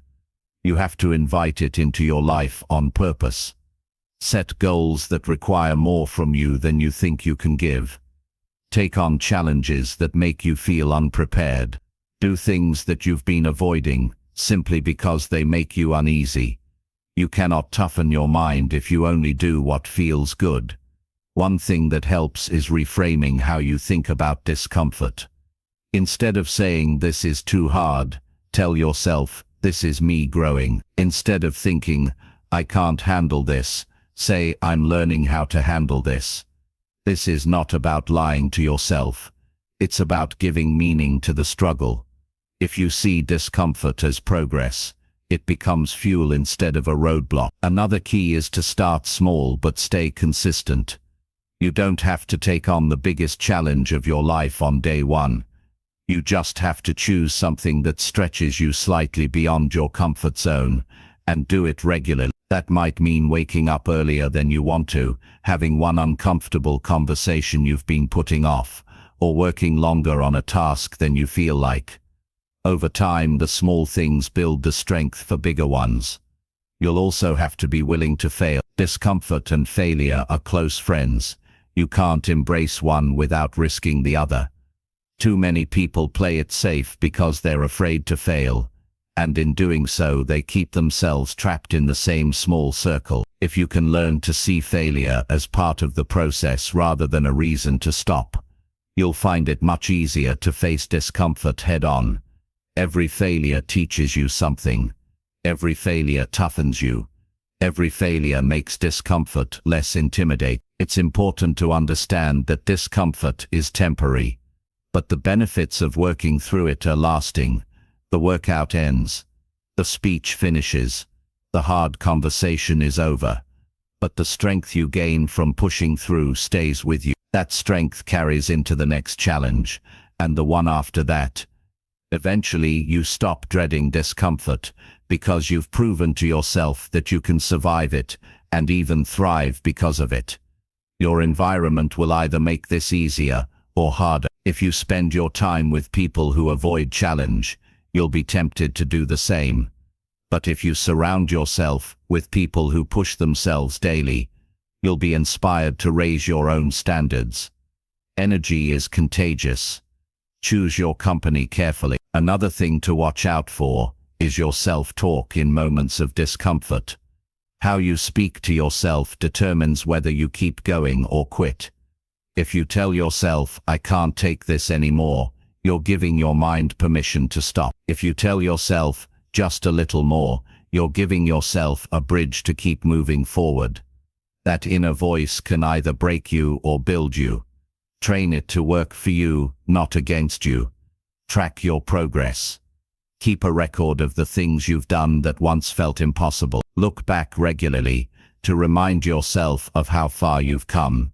You have to invite it into your life on purpose. Set goals that require more from you than you think you can give. Take on challenges that make you feel unprepared. Do things that you've been avoiding simply because they make you uneasy. You cannot toughen your mind if you only do what feels good. One thing that helps is reframing how you think about discomfort. Instead of saying this is too hard, tell yourself this is me growing. Instead of thinking I can't handle this, say I'm learning how to handle this. This is not about lying to yourself. It's about giving meaning to the struggle. If you see discomfort as progress, it becomes fuel instead of a roadblock. Another key is to start small but stay consistent. You don't have to take on the biggest challenge of your life on day one. You just have to choose something that stretches you slightly beyond your comfort zone, and do it regularly. That might mean waking up earlier than you want to, having one uncomfortable conversation you've been putting off, or working longer on a task than you feel like. Over time, the small things build the strength for bigger ones. You'll also have to be willing to fail. Discomfort and failure are close friends. You can't embrace one without risking the other. Too many people play it safe because they're afraid to fail, and in doing so they keep themselves trapped in the same small circle. If you can learn to see failure as part of the process rather than a reason to stop, you'll find it much easier to face discomfort head-on. Every failure teaches you something. Every failure toughens you. Every failure makes discomfort less intimidating. It's important to understand that discomfort is temporary, but the benefits of working through it are lasting. The workout ends. The speech finishes. The hard conversation is over. But the strength you gain from pushing through stays with you. That strength carries into the next challenge, and the one after that. Eventually, you stop dreading discomfort because you've proven to yourself that you can survive it and even thrive because of it. Your environment will either make this easier or harder. If you spend your time with people who avoid challenge, you'll be tempted to do the same. But if you surround yourself with people who push themselves daily, you'll be inspired to raise your own standards. Energy is contagious. Choose your company carefully. Another thing to watch out for is your self-talk in moments of discomfort. How you speak to yourself determines whether you keep going or quit. If you tell yourself, I can't take this anymore, you're giving your mind permission to stop. If you tell yourself, just a little more, you're giving yourself a bridge to keep moving forward. That inner voice can either break you or build you. Train it to work for you, not against you. Track your progress. Keep a record of the things you've done that once felt impossible. Look back regularly to remind yourself of how far you've come.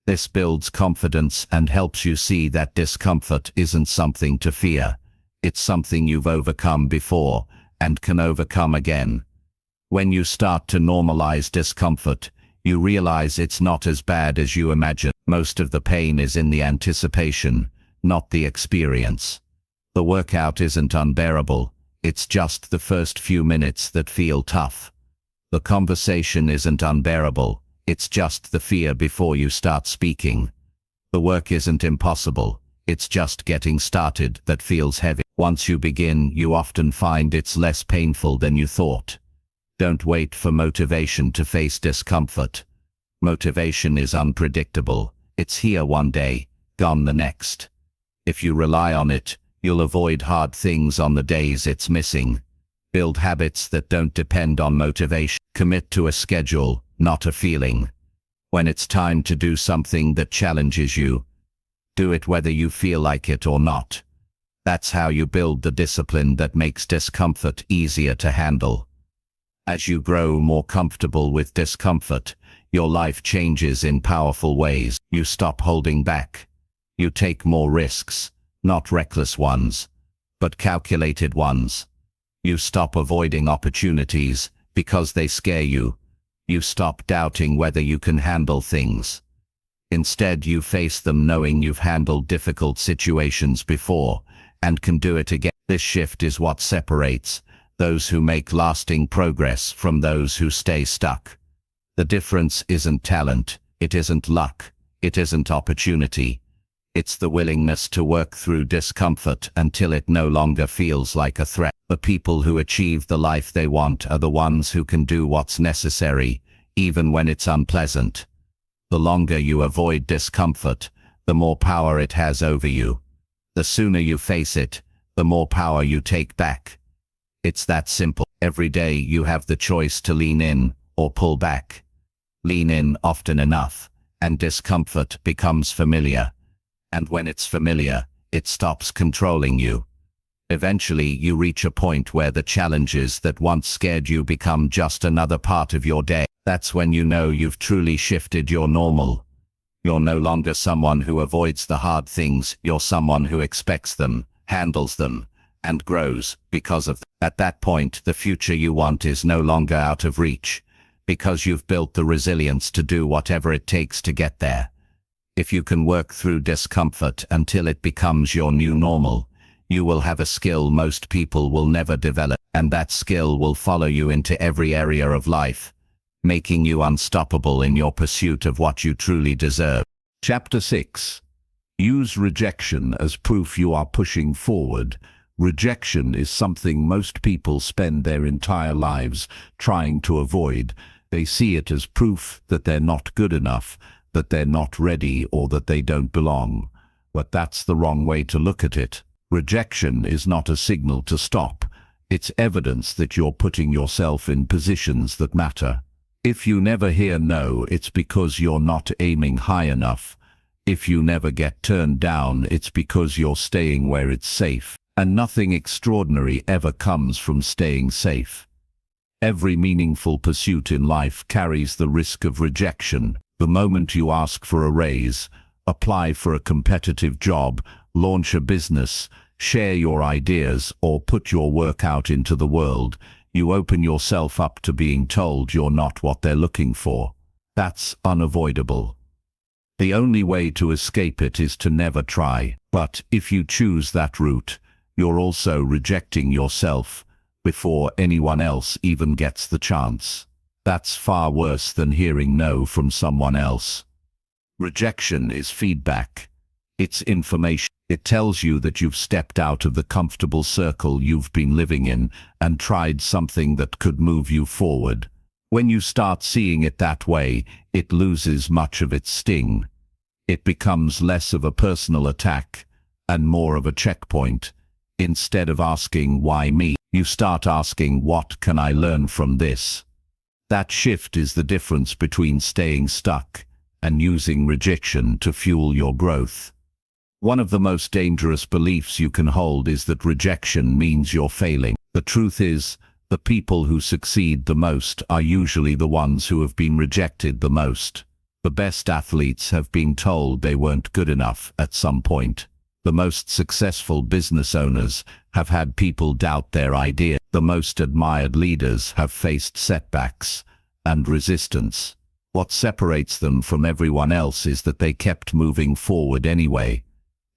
This builds confidence and helps you see that discomfort isn't something to fear. It's something you've overcome before and can overcome again. When you start to normalize discomfort, you realize it's not as bad as you imagine. Most of the pain is in the anticipation, not the experience. The workout isn't unbearable, it's just the first few minutes that feel tough. The conversation isn't unbearable, it's just the fear before you start speaking. The work isn't impossible, it's just getting started that feels heavy. Once you begin, you often find it's less painful than you thought. Don't wait for motivation to face discomfort. Motivation is unpredictable. It's here one day, gone the next. If you rely on it, you'll avoid hard things on the days it's missing. Build habits that don't depend on motivation. Commit to a schedule, not a feeling. When it's time to do something that challenges you, do it whether you feel like it or not. That's how you build the discipline that makes discomfort easier to handle. As you grow more comfortable with discomfort, your life changes in powerful ways. You stop holding back. You take more risks, not reckless ones, but calculated ones. You stop avoiding opportunities because they scare you. You stop doubting whether you can handle things. Instead, you face them knowing you've handled difficult situations before, and can do it again. This shift is what separates those who make lasting progress from those who stay stuck. The difference isn't talent, it isn't luck, it isn't opportunity. It's the willingness to work through discomfort until it no longer feels like a threat. The people who achieve the life they want are the ones who can do what's necessary, even when it's unpleasant. The longer you avoid discomfort, the more power it has over you. The sooner you face it, the more power you take back. It's that simple. Every day you have the choice to lean in or pull back. Lean in often enough, and discomfort becomes familiar. And when it's familiar, it stops controlling you. Eventually, you reach a point where the challenges that once scared you become just another part of your day. That's when you know you've truly shifted your normal. You're no longer someone who avoids the hard things, you're someone who expects them, handles them, and grows because of them. At that point, the future you want is no longer out of reach, because you've built the resilience to do whatever it takes to get there. If you can work through discomfort until it becomes your new normal, you will have a skill most people will never develop, and that skill will follow you into every area of life, making you unstoppable in your pursuit of what you truly deserve. Chapter 6. Use rejection as proof you are pushing forward. Rejection is something most people spend their entire lives trying to avoid. They see it as proof that they're not good enough, that they're not ready, or that they don't belong. But that's the wrong way to look at it. Rejection is not a signal to stop. It's evidence that you're putting yourself in positions that matter. If you never hear no, it's because you're not aiming high enough. If you never get turned down, it's because you're staying where it's safe. And nothing extraordinary ever comes from staying safe. Every meaningful pursuit in life carries the risk of rejection. The moment you ask for a raise, apply for a competitive job, launch a business, share your ideas, or put your work out into the world, you open yourself up to being told you're not what they're looking for. That's unavoidable. The only way to escape it is to never try. But if you choose that route, you're also rejecting yourself before anyone else even gets the chance. That's far worse than hearing no from someone else. Rejection is feedback. It's information. It tells you that you've stepped out of the comfortable circle you've been living in and tried something that could move you forward. When you start seeing it that way, it loses much of its sting. It becomes less of a personal attack and more of a checkpoint. Instead of asking, "Why me?" you start asking, "What can I learn from this?" That shift is the difference between staying stuck and using rejection to fuel your growth. One of the most dangerous beliefs you can hold is that rejection means you're failing. The truth is, the people who succeed the most are usually the ones who have been rejected the most. The best athletes have been told they weren't good enough at some point. The most successful business owners have had people doubt their idea. The most admired leaders have faced setbacks and resistance. What separates them from everyone else is that they kept moving forward anyway.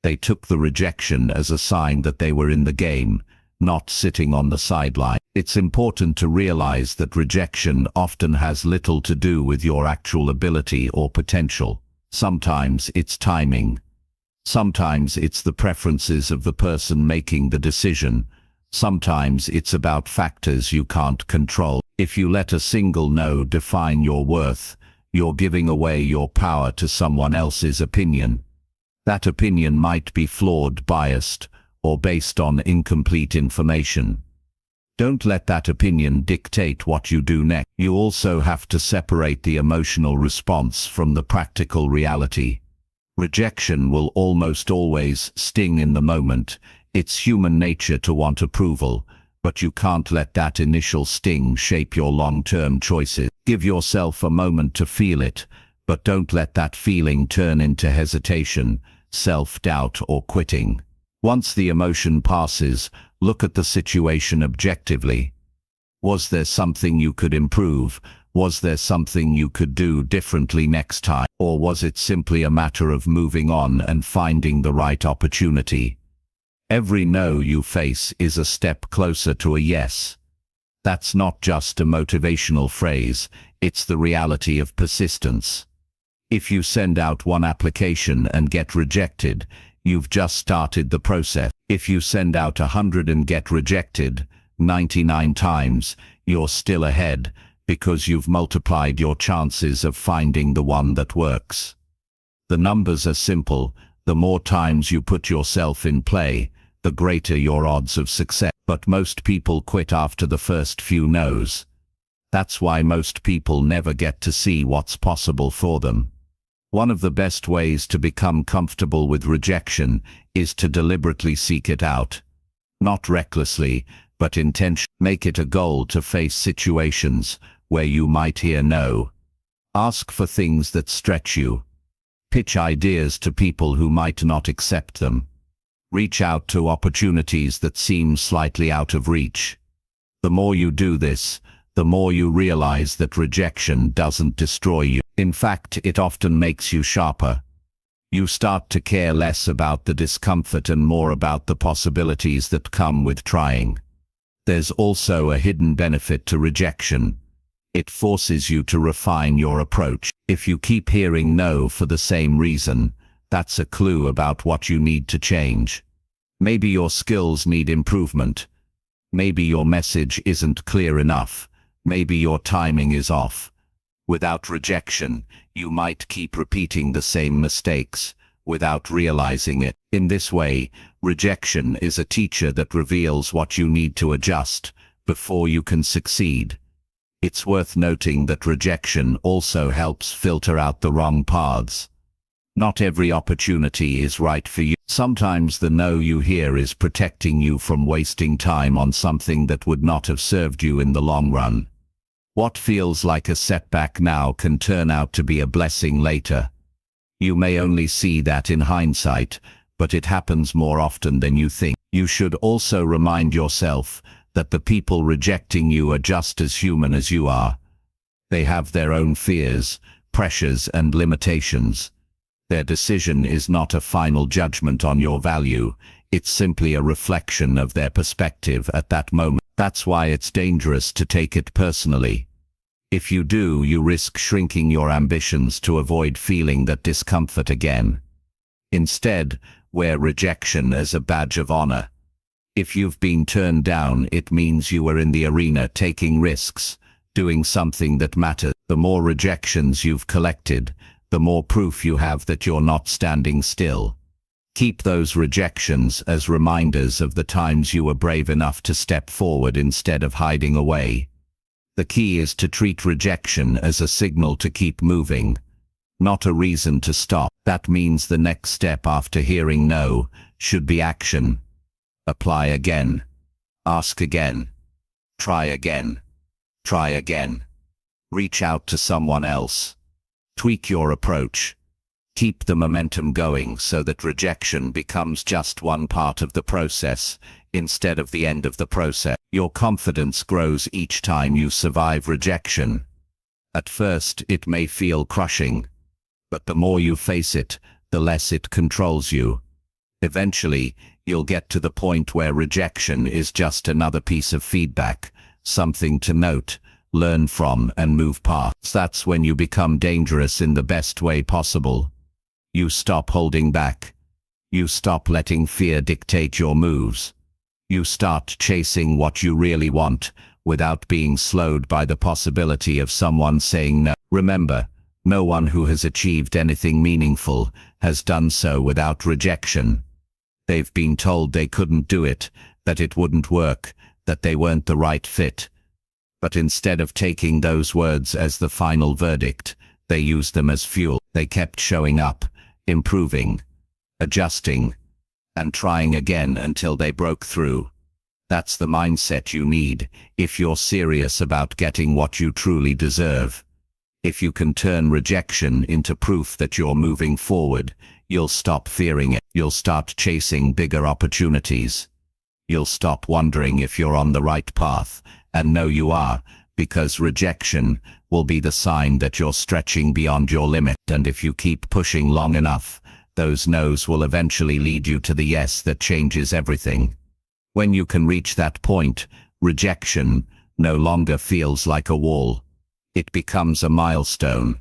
They took the rejection as a sign that they were in the game, not sitting on the sideline. It's important to realize that rejection often has little to do with your actual ability or potential. Sometimes it's timing. Sometimes it's the preferences of the person making the decision. Sometimes it's about factors you can't control. If you let a single no define your worth, you're giving away your power to someone else's opinion. That opinion might be flawed, biased, or based on incomplete information. Don't let that opinion dictate what you do next. You also have to separate the emotional response from the practical reality. Rejection will almost always sting in the moment. It's human nature to want approval, but you can't let that initial sting shape your long-term choices. Give yourself a moment to feel it, but don't let that feeling turn into hesitation, self-doubt, or quitting. Once the emotion passes, look at the situation objectively. Was there something you could improve? Was there something you could do differently next time? Or was it simply a matter of moving on and finding the right opportunity? Every no you face is a step closer to a yes. That's not just a motivational phrase, it's the reality of persistence. If you send out one application and get rejected, you've just started the process. If you send out 100 and get rejected 99 times, you're still ahead, because you've multiplied your chances of finding the one that works. The numbers are simple. The more times you put yourself in play, the greater your odds of success. But most people quit after the first few no's. That's why most people never get to see what's possible for them. One of the best ways to become comfortable with rejection is to deliberately seek it out. Not recklessly, but intentionally. Make it a goal to face situations where you might hear no. Ask for things that stretch you. Pitch ideas to people who might not accept them. Reach out to opportunities that seem slightly out of reach. The more you do this, the more you realize that rejection doesn't destroy you. In fact, it often makes you sharper. You start to care less about the discomfort and more about the possibilities that come with trying. There's also a hidden benefit to rejection. It forces you to refine your approach. If you keep hearing no for the same reason, that's a clue about what you need to change. Maybe your skills need improvement. Maybe your message isn't clear enough. Maybe your timing is off. Without rejection, you might keep repeating the same mistakes without realizing it. In this way, rejection is a teacher that reveals what you need to adjust before you can succeed. It's worth noting that rejection also helps filter out the wrong paths. Not every opportunity is right for you. Sometimes the no you hear is protecting you from wasting time on something that would not have served you in the long run. What feels like a setback now can turn out to be a blessing later. You may only see that in hindsight, but it happens more often than you think. You should also remind yourself that the people rejecting you are just as human as you are. They have their own fears, pressures, and limitations. Their decision is not a final judgment on your value, it's simply a reflection of their perspective at that moment. That's why it's dangerous to take it personally. If you do, you risk shrinking your ambitions to avoid feeling that discomfort again. Instead, wear rejection as a badge of honor. If you've been turned down, it means you were in the arena taking risks, doing something that matters. The more rejections you've collected, the more proof you have that you're not standing still. Keep those rejections as reminders of the times you were brave enough to step forward instead of hiding away. The key is to treat rejection as a signal to keep moving, not a reason to stop. That means the next step after hearing no should be action. Apply again. Ask again. Try again. Try again. Reach out to someone else. Tweak your approach. Keep the momentum going so that rejection becomes just one part of the process, instead of the end of the process. Your confidence grows each time you survive rejection. At first, it may feel crushing, but the more you face it, the less it controls you. Eventually, you'll get to the point where rejection is just another piece of feedback, something to note, learn from, and move past. That's when you become dangerous in the best way possible. You stop holding back. You stop letting fear dictate your moves. You start chasing what you really want, without being slowed by the possibility of someone saying no. Remember, no one who has achieved anything meaningful has done so without rejection. They've been told they couldn't do it, that it wouldn't work, that they weren't the right fit. But instead of taking those words as the final verdict, they used them as fuel. They kept showing up, improving, adjusting, and trying again until they broke through. That's the mindset you need if you're serious about getting what you truly deserve. If you can turn rejection into proof that you're moving forward, you'll stop fearing it. You'll start chasing bigger opportunities. You'll stop wondering if you're on the right path, and know you are, because rejection will be the sign that you're stretching beyond your limit. And if you keep pushing long enough, Those no's will eventually lead you to the yes that changes everything. When you can reach that point, rejection no longer feels like a wall. It becomes a milestone,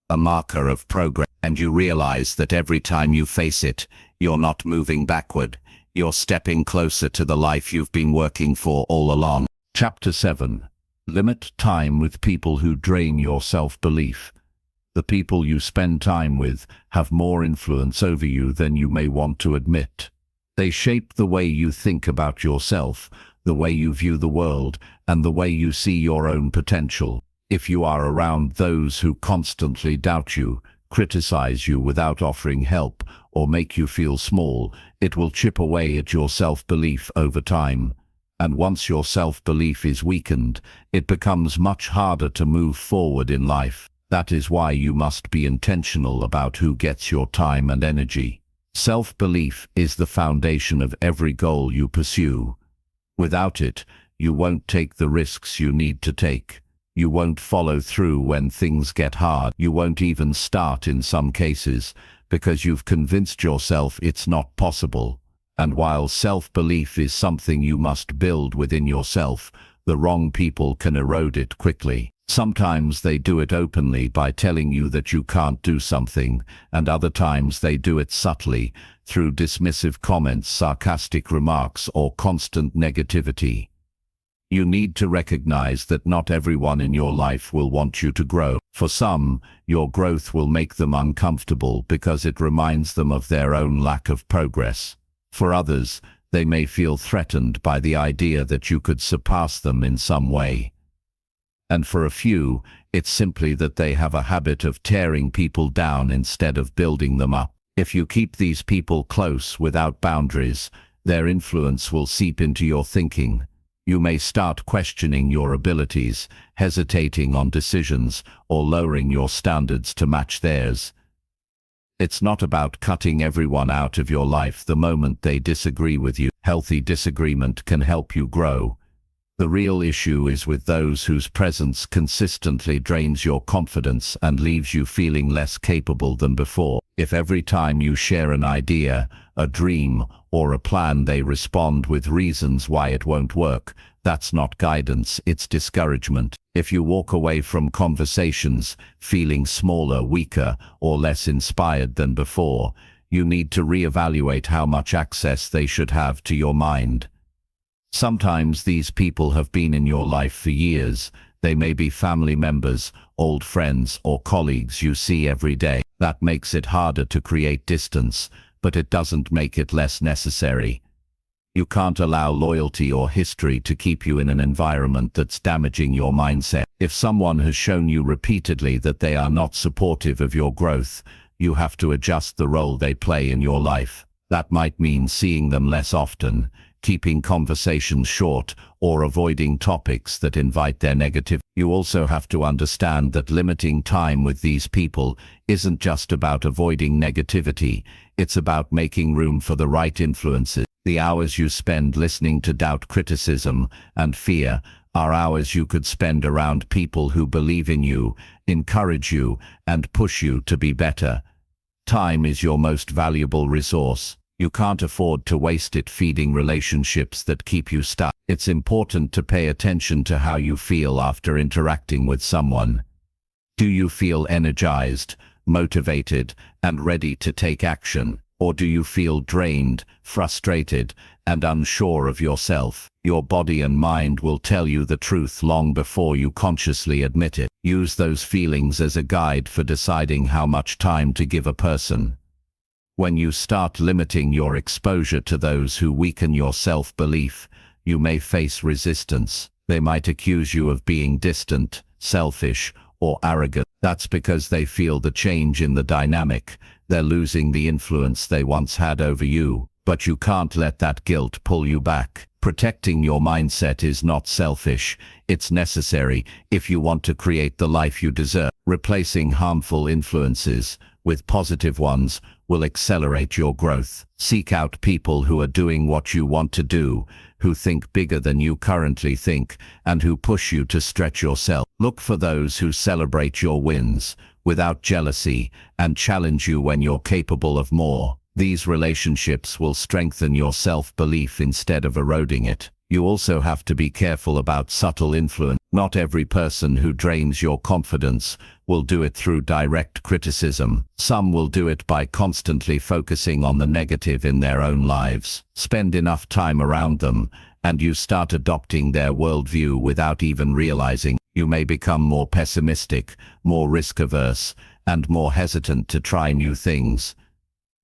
a marker of progress, and you realize that every time you face it, you're not moving backward. You're stepping closer to the life you've been working for all along. Chapter 7. Limit time with people who drain your self-belief. The people you spend time with have more influence over you than you may want to admit. They shape the way you think about yourself, the way you view the world, and the way you see your own potential. If you are around those who constantly doubt you, criticize you without offering help, or make you feel small, it will chip away at your self-belief over time. And once your self-belief is weakened, it becomes much harder to move forward in life. That is why you must be intentional about who gets your time and energy. Self-belief is the foundation of every goal you pursue. Without it, you won't take the risks you need to take. You won't follow through when things get hard. You won't even start in some cases, because you've convinced yourself it's not possible. And while self-belief is something you must build within yourself, the wrong people can erode it quickly. Sometimes they do it openly by telling you that you can't do something, and other times they do it subtly, through dismissive comments, sarcastic remarks, or constant negativity. You need to recognize that not everyone in your life will want you to grow. For some, your growth will make them uncomfortable because it reminds them of their own lack of progress. For others, they may feel threatened by the idea that you could surpass them in some way. And for a few, it's simply that they have a habit of tearing people down instead of building them up. If you keep these people close without boundaries, their influence will seep into your thinking. You may start questioning your abilities, hesitating on decisions, or lowering your standards to match theirs. It's not about cutting everyone out of your life the moment they disagree with you. Healthy disagreement can help you grow. The real issue is with those whose presence consistently drains your confidence and leaves you feeling less capable than before. If every time you share an idea, a dream, or a plan they respond with reasons why it won't work, that's not guidance, it's discouragement. If you walk away from conversations feeling smaller, weaker, or less inspired than before, you need to reevaluate how much access they should have to your mind. Sometimes these people have been in your life for years. They may be family members, old friends, or colleagues you see every day. That makes it harder to create distance, but it doesn't make it less necessary. You can't allow loyalty or history to keep you in an environment that's damaging your mindset. If someone has shown you repeatedly that they are not supportive of your growth, you have to adjust the role they play in your life. That might mean seeing them less often, keeping conversations short, or avoiding topics that invite their negative. You also have to understand that limiting time with these people isn't just about avoiding negativity, it's about making room for the right influences. The hours you spend listening to doubt, criticism, and fear are hours you could spend around people who believe in you, encourage you, and push you to be better. Time is your most valuable resource. You can't afford to waste it feeding relationships that keep you stuck. It's important to pay attention to how you feel after interacting with someone. Do you feel energized, motivated, and ready to take action? Or do you feel drained, frustrated, and unsure of yourself? Your body and mind will tell you the truth long before you consciously admit it. Use those feelings as a guide for deciding how much time to give a person. When you start limiting your exposure to those who weaken your self-belief, you may face resistance. They might accuse you of being distant, selfish, or arrogant. That's because they feel the change in the dynamic. They're losing the influence they once had over you. But you can't let that guilt pull you back. Protecting your mindset is not selfish. It's necessary if you want to create the life you deserve. Replacing harmful influences with positive ones will accelerate your growth. Seek out people who are doing what you want to do, who think bigger than you currently think, and who push you to stretch yourself. Look for those who celebrate your wins, without jealousy, and challenge you when you're capable of more. These relationships will strengthen your self-belief instead of eroding it. You also have to be careful about subtle influence. Not every person who drains your confidence will do it through direct criticism. Some will do it by constantly focusing on the negative in their own lives. Spend enough time around them, and you start adopting their worldview without even realizing. You may become more pessimistic, more risk-averse, and more hesitant to try new things.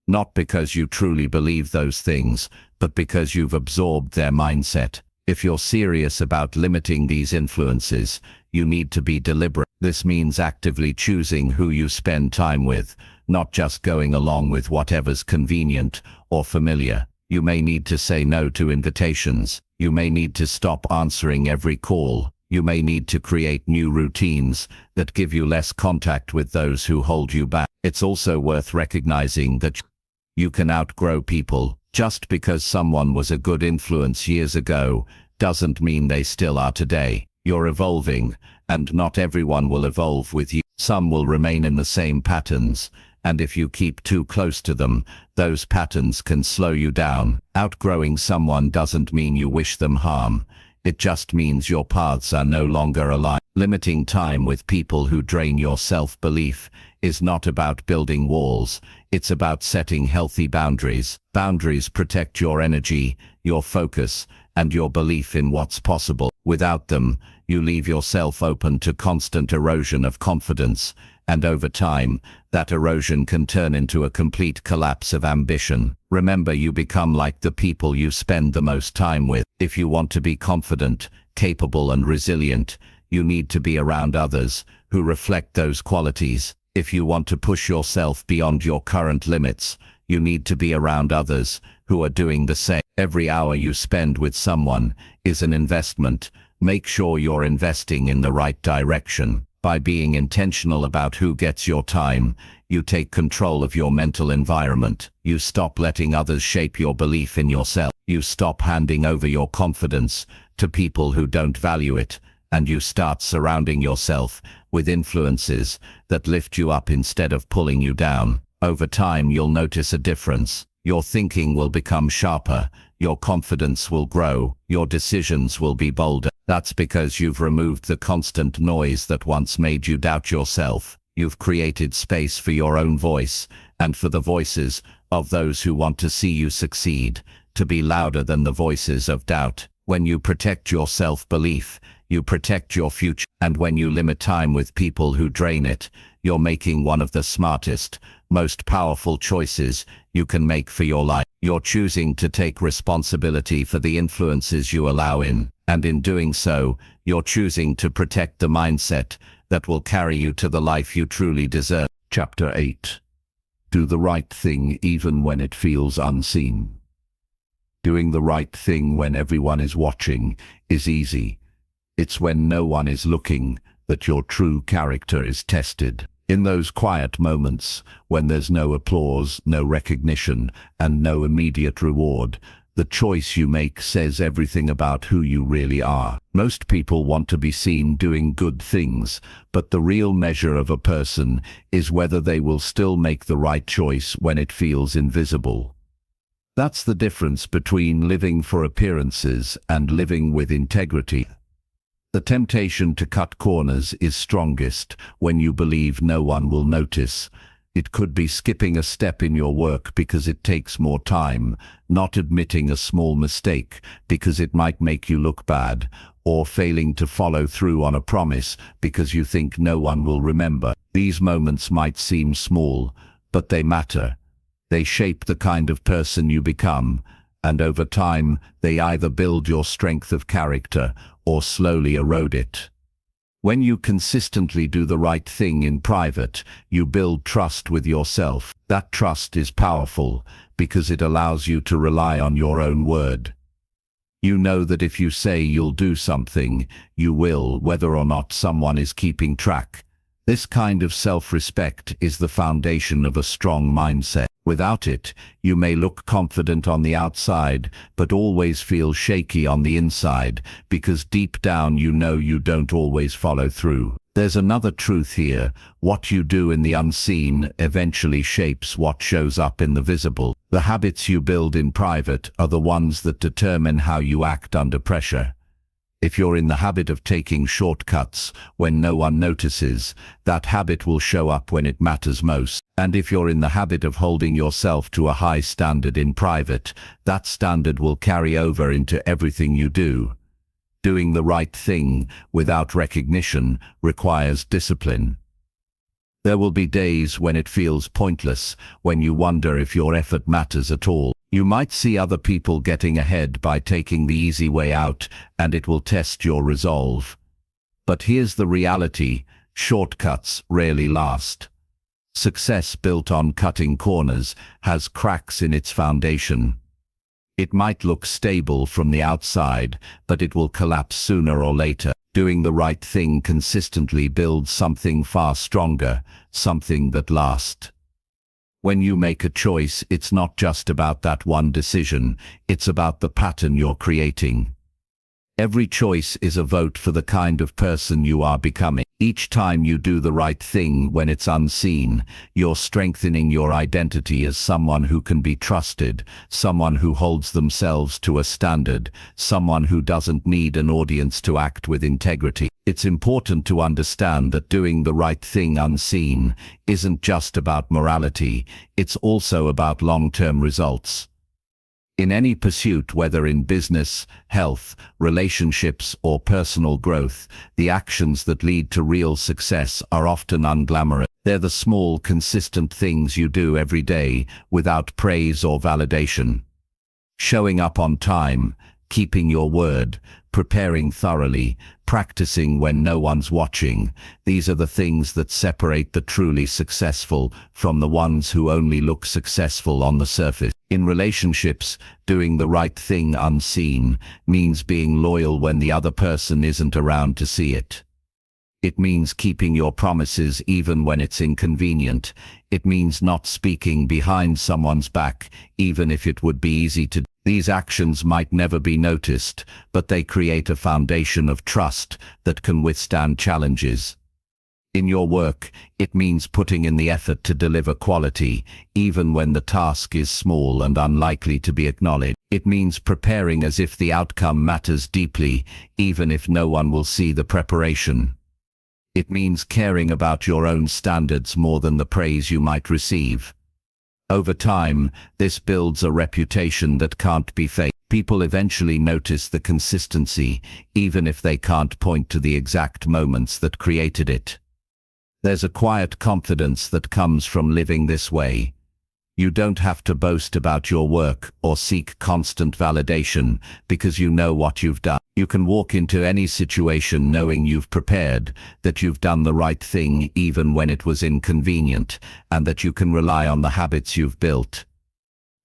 Not because you truly believe those things, but because you've absorbed their mindset. If you're serious about limiting these influences, you need to be deliberate. This means actively choosing who you spend time with, not just going along with whatever's convenient or familiar. You may need to say no to invitations. You may need to stop answering every call. You may need to create new routines that give you less contact with those who hold you back. It's also worth recognizing that you can outgrow people. Just because someone was a good influence years ago doesn't mean they still are today. You're evolving, and not everyone will evolve with you. Some will remain in the same patterns, and if you keep too close to them, those patterns can slow you down. Outgrowing someone doesn't mean you wish them harm. It just means your paths are no longer aligned. Limiting time with people who drain your self-belief is not about building walls. It's about setting healthy boundaries. Boundaries protect your energy, your focus, and your belief in what's possible. Without them, you leave yourself open to constant erosion of confidence, and over time, that erosion can turn into a complete collapse of ambition. Remember, you become like the people you spend the most time with. If you want to be confident, capable, and resilient, you need to be around others who reflect those qualities. If you want to push yourself beyond your current limits, you need to be around others who are doing the same. Every hour you spend with someone is an investment. Make sure you're investing in the right direction. By being intentional about who gets your time, you take control of your mental environment. You stop letting others shape your belief in yourself. You stop handing over your confidence to people who don't value it, and you start surrounding yourself with influences that lift you up instead of pulling you down. Over time, you'll notice a difference. Your thinking will become sharper, your confidence will grow, your decisions will be bolder. That's because you've removed the constant noise that once made you doubt yourself. You've created space for your own voice, and for the voices of those who want to see you succeed, to be louder than the voices of doubt. When you protect your self-belief, you protect your future. And when you limit time with people who drain it, you're making one of the smartest, most powerful choices you can make for your life. You're choosing to take responsibility for the influences you allow in, and in doing so, you're choosing to protect the mindset that will carry you to the life you truly deserve. Chapter 8. Do the right thing even when it feels unseen. Doing the right thing when everyone is watching is easy. It's when no one is looking that your true character is tested. In those quiet moments, when there's no applause, no recognition, and no immediate reward, the choice you make says everything about who you really are. Most people want to be seen doing good things, but the real measure of a person is whether they will still make the right choice when it feels invisible. That's the difference between living for appearances and living with integrity. The temptation to cut corners is strongest when you believe no one will notice. It could be skipping a step in your work because it takes more time, not admitting a small mistake because it might make you look bad, or failing to follow through on a promise because you think no one will remember. These moments might seem small, but they matter. They shape the kind of person you become, and over time, they either build your strength of character or slowly erode it. When you consistently do the right thing in private, you build trust with yourself. That trust is powerful because it allows you to rely on your own word. You know that if you say you'll do something, you will, whether or not someone is keeping track. This kind of self-respect is the foundation of a strong mindset. Without it, you may look confident on the outside, but always feel shaky on the inside, because deep down you know you don't always follow through. There's another truth here. What you do in the unseen eventually shapes what shows up in the visible. The habits you build in private are the ones that determine how you act under pressure. If you're in the habit of taking shortcuts when no one notices, that habit will show up when it matters most. And if you're in the habit of holding yourself to a high standard in private, that standard will carry over into everything you do. Doing the right thing without recognition requires discipline. There will be days when it feels pointless, when you wonder if your effort matters at all. You might see other people getting ahead by taking the easy way out, and it will test your resolve. But here's the reality: shortcuts rarely last. Success built on cutting corners has cracks in its foundation. It might look stable from the outside, but it will collapse sooner or later. Doing the right thing consistently builds something far stronger, something that lasts. When you make a choice, it's not just about that one decision, it's about the pattern you're creating. Every choice is a vote for the kind of person you are becoming. Each time you do the right thing when it's unseen, you're strengthening your identity as someone who can be trusted, someone who holds themselves to a standard, someone who doesn't need an audience to act with integrity. It's important to understand that doing the right thing unseen isn't just about morality, it's also about long-term results. In any pursuit, whether in business, health, relationships, or personal growth, the actions that lead to real success are often unglamorous. They're the small, consistent things you do every day without praise or validation. Showing up on time, keeping your word, preparing thoroughly, practicing when no one's watching. These are the things that separate the truly successful from the ones who only look successful on the surface. In relationships, doing the right thing unseen means being loyal when the other person isn't around to see it. It means keeping your promises even when it's inconvenient. It means not speaking behind someone's back, even if it would be easy to do. These actions might never be noticed, but they create a foundation of trust that can withstand challenges. In your work, it means putting in the effort to deliver quality, even when the task is small and unlikely to be acknowledged. It means preparing as if the outcome matters deeply, even if no one will see the preparation. It means caring about your own standards more than the praise you might receive. Over time, this builds a reputation that can't be faked. People eventually notice the consistency, even if they can't point to the exact moments that created it. There's a quiet confidence that comes from living this way. You don't have to boast about your work or seek constant validation because you know what you've done. You can walk into any situation knowing you've prepared, that you've done the right thing even when it was inconvenient, and that you can rely on the habits you've built.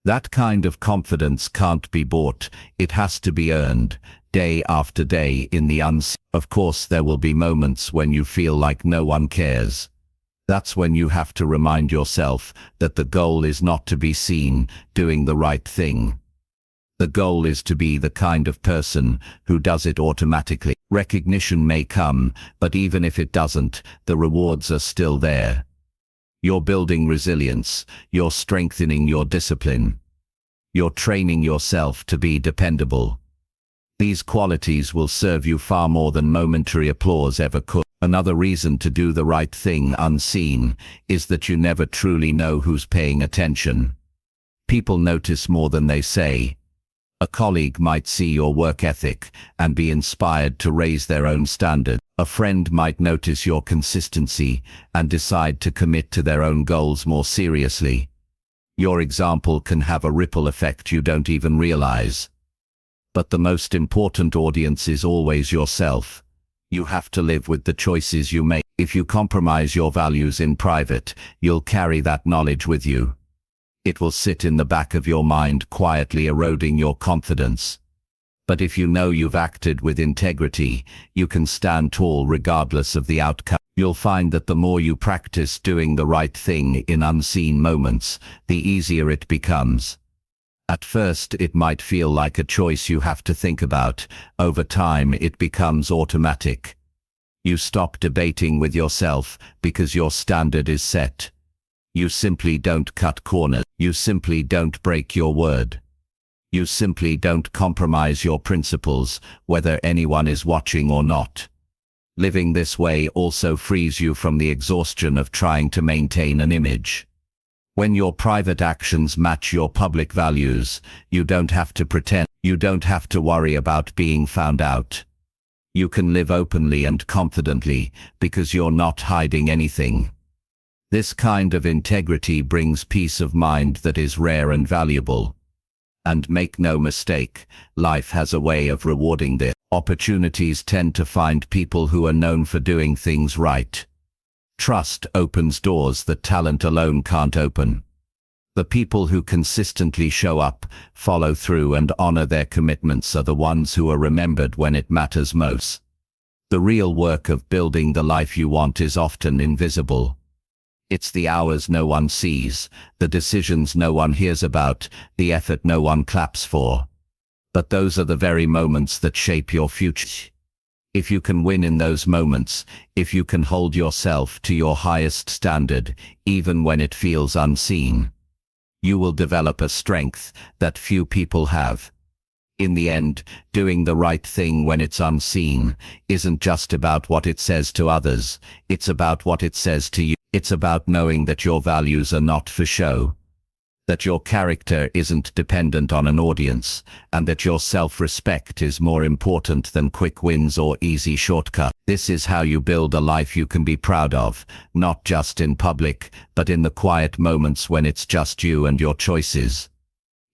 That kind of confidence can't be bought, it has to be earned, day after day in the unseen. Of course, there will be moments when you feel like no one cares. That's when you have to remind yourself that the goal is not to be seen doing the right thing. The goal is to be the kind of person who does it automatically. Recognition may come, but even if it doesn't, the rewards are still there. You're building resilience, you're strengthening your discipline. You're training yourself to be dependable. These qualities will serve you far more than momentary applause ever could. Another reason to do the right thing unseen is that you never truly know who's paying attention. People notice more than they say. A colleague might see your work ethic and be inspired to raise their own standard. A friend might notice your consistency and decide to commit to their own goals more seriously. Your example can have a ripple effect you don't even realize. But the most important audience is always yourself. You have to live with the choices you make. If you compromise your values in private, you'll carry that knowledge with you. It will sit in the back of your mind, quietly eroding your confidence. But if you know you've acted with integrity, you can stand tall regardless of the outcome. You'll find that the more you practice doing the right thing in unseen moments, the easier it becomes. At first, it might feel like a choice you have to think about. Over time, it becomes automatic. You stop debating with yourself because your standard is set. You simply don't cut corners. You simply don't break your word. You simply don't compromise your principles, whether anyone is watching or not. Living this way also frees you from the exhaustion of trying to maintain an image. When your private actions match your public values, you don't have to pretend. You don't have to worry about being found out. You can live openly and confidently because you're not hiding anything. This kind of integrity brings peace of mind that is rare and valuable. And make no mistake, life has a way of rewarding this. Opportunities tend to find people who are known for doing things right. Trust opens doors that talent alone can't open. The people who consistently show up, follow through and honor their commitments are the ones who are remembered when it matters most. The real work of building the life you want is often invisible. It's the hours no one sees, the decisions no one hears about, the effort no one claps for. But those are the very moments that shape your future. If you can win in those moments, if you can hold yourself to your highest standard, even when it feels unseen, you will develop a strength that few people have. In the end, doing the right thing when it's unseen isn't just about what it says to others, it's about what it says to you. It's about knowing that your values are not for show, that your character isn't dependent on an audience, and that your self-respect is more important than quick wins or easy shortcuts. This is how you build a life you can be proud of, not just in public, but in the quiet moments when it's just you and your choices.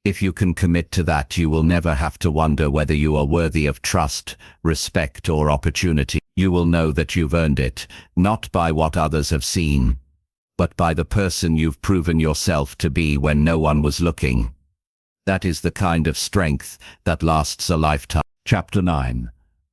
If you can commit to that, you will never have to wonder whether you are worthy of trust, respect, or opportunity. You will know that you've earned it, not by what others have seen, but by the person you've proven yourself to be when no one was looking. That is the kind of strength that lasts a lifetime. Chapter 9.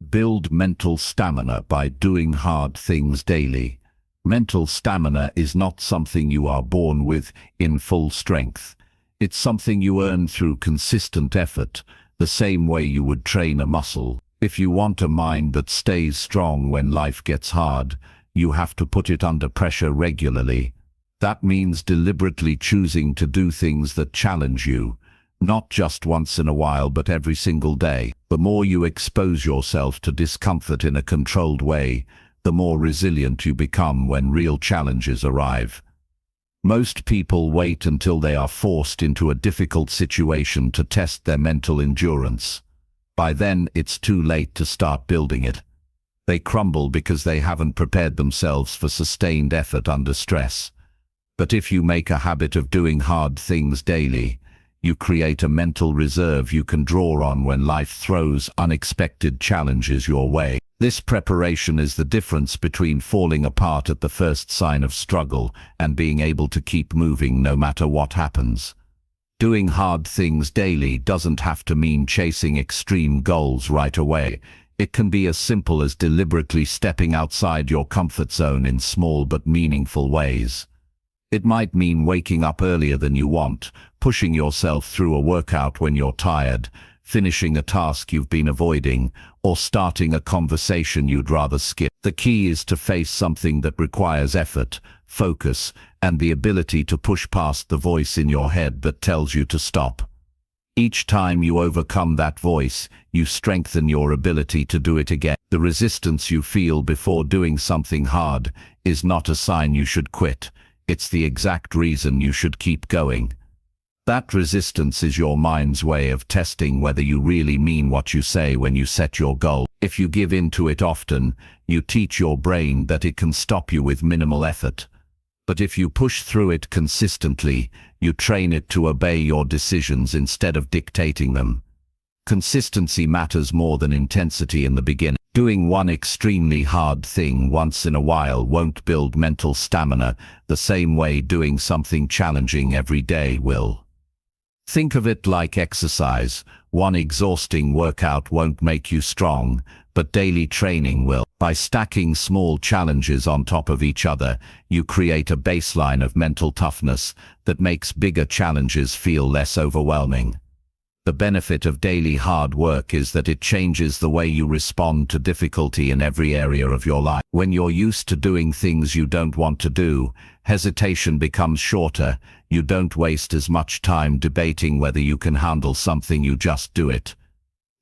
Build mental stamina by doing hard things daily. Mental stamina is not something you are born with in full strength. It's something you earn through consistent effort, the same way you would train a muscle. If you want a mind that stays strong when life gets hard, you have to put it under pressure regularly. That means deliberately choosing to do things that challenge you, not just once in a while but every single day. The more you expose yourself to discomfort in a controlled way, the more resilient you become when real challenges arrive. Most people wait until they are forced into a difficult situation to test their mental endurance. By then, it's too late to start building it. They crumble because they haven't prepared themselves for sustained effort under stress. But if you make a habit of doing hard things daily, you create a mental reserve you can draw on when life throws unexpected challenges your way. This preparation is the difference between falling apart at the first sign of struggle and being able to keep moving no matter what happens. Doing hard things daily doesn't have to mean chasing extreme goals right away. It can be as simple as deliberately stepping outside your comfort zone in small but meaningful ways. It might mean waking up earlier than you want, pushing yourself through a workout when you're tired, finishing a task you've been avoiding, or starting a conversation you'd rather skip. The key is to face something that requires effort, focus, and the ability to push past the voice in your head that tells you to stop. Each time you overcome that voice, you strengthen your ability to do it again. The resistance you feel before doing something hard is not a sign you should quit. It's the exact reason you should keep going. That resistance is your mind's way of testing whether you really mean what you say when you set your goal. If you give in to it often, you teach your brain that it can stop you with minimal effort. But if you push through it consistently, you train it to obey your decisions instead of dictating them. Consistency matters more than intensity in the beginning. Doing one extremely hard thing once in a while won't build mental stamina the same way doing something challenging every day will. Think of it like exercise. One exhausting workout won't make you strong, but daily training will. By stacking small challenges on top of each other, you create a baseline of mental toughness that makes bigger challenges feel less overwhelming. The benefit of daily hard work is that it changes the way you respond to difficulty in every area of your life. When you're used to doing things you don't want to do, hesitation becomes shorter. You don't waste as much time debating whether you can handle something, you just do it.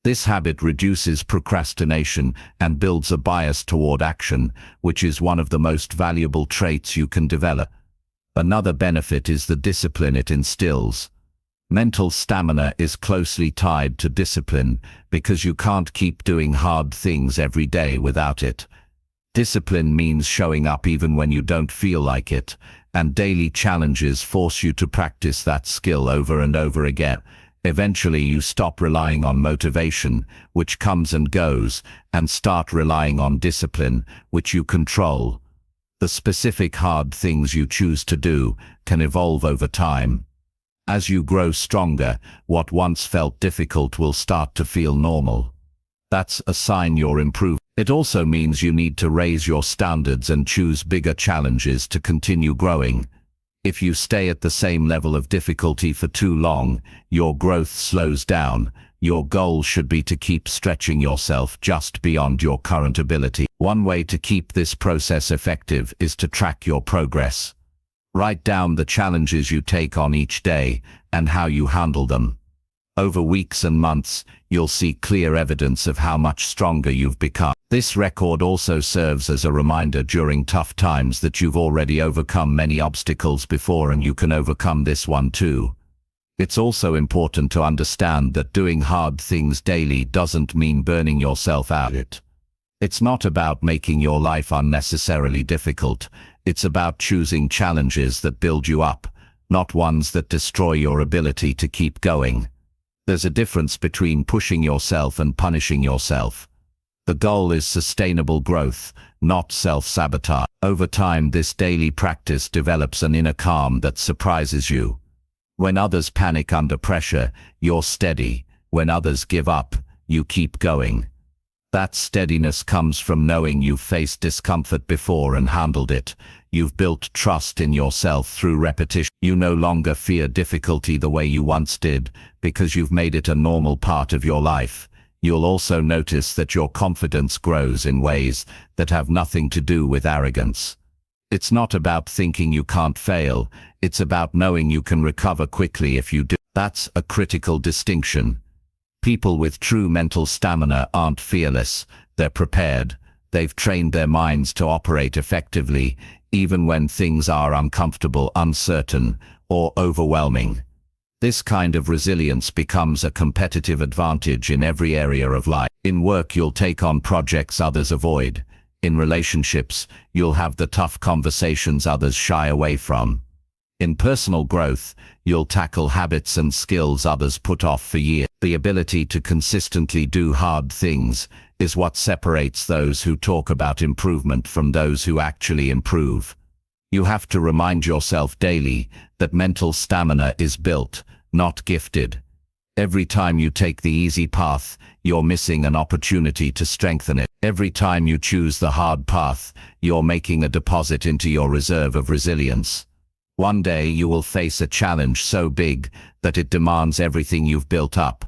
This habit reduces procrastination and builds a bias toward action, which is one of the most valuable traits you can develop. Another benefit is the discipline it instills. Mental stamina is closely tied to discipline because you can't keep doing hard things every day without it. Discipline means showing up even when you don't feel like it, and daily challenges force you to practice that skill over and over again. Eventually you stop relying on motivation, which comes and goes, and start relying on discipline, which you control. The specific hard things you choose to do can evolve over time. As you grow stronger, what once felt difficult will start to feel normal. That's a sign you're improving. It also means you need to raise your standards and choose bigger challenges to continue growing. If you stay at the same level of difficulty for too long, your growth slows down. Your goal should be to keep stretching yourself just beyond your current ability. One way to keep this process effective is to track your progress. Write down the challenges you take on each day and how you handle them. Over weeks and months, you'll see clear evidence of how much stronger you've become. This record also serves as a reminder during tough times that you've already overcome many obstacles before and you can overcome this one too. It's also important to understand that doing hard things daily doesn't mean burning yourself out. It's not about making your life unnecessarily difficult. It's about choosing challenges that build you up, not ones that destroy your ability to keep going. There's a difference between pushing yourself and punishing yourself. The goal is sustainable growth, not self-sabotage. Over time, this daily practice develops an inner calm that surprises you. When others panic under pressure, you're steady. When others give up, you keep going. That steadiness comes from knowing you've faced discomfort before and handled it. You've built trust in yourself through repetition. You no longer fear difficulty the way you once did, because you've made it a normal part of your life. You'll also notice that your confidence grows in ways that have nothing to do with arrogance. It's not about thinking you can't fail, it's about knowing you can recover quickly if you do. That's a critical distinction. People with true mental stamina aren't fearless, they're prepared. They've trained their minds to operate effectively, even when things are uncomfortable, uncertain, or overwhelming. This kind of resilience becomes a competitive advantage in every area of life. In work, you'll take on projects others avoid. In relationships, you'll have the tough conversations others shy away from. In personal growth, you'll tackle habits and skills others put off for years. The ability to consistently do hard things is what separates those who talk about improvement from those who actually improve. You have to remind yourself daily that mental stamina is built, not gifted. Every time you take the easy path, you're missing an opportunity to strengthen it. Every time you choose the hard path, you're making a deposit into your reserve of resilience. One day you will face a challenge so big that it demands everything you've built up.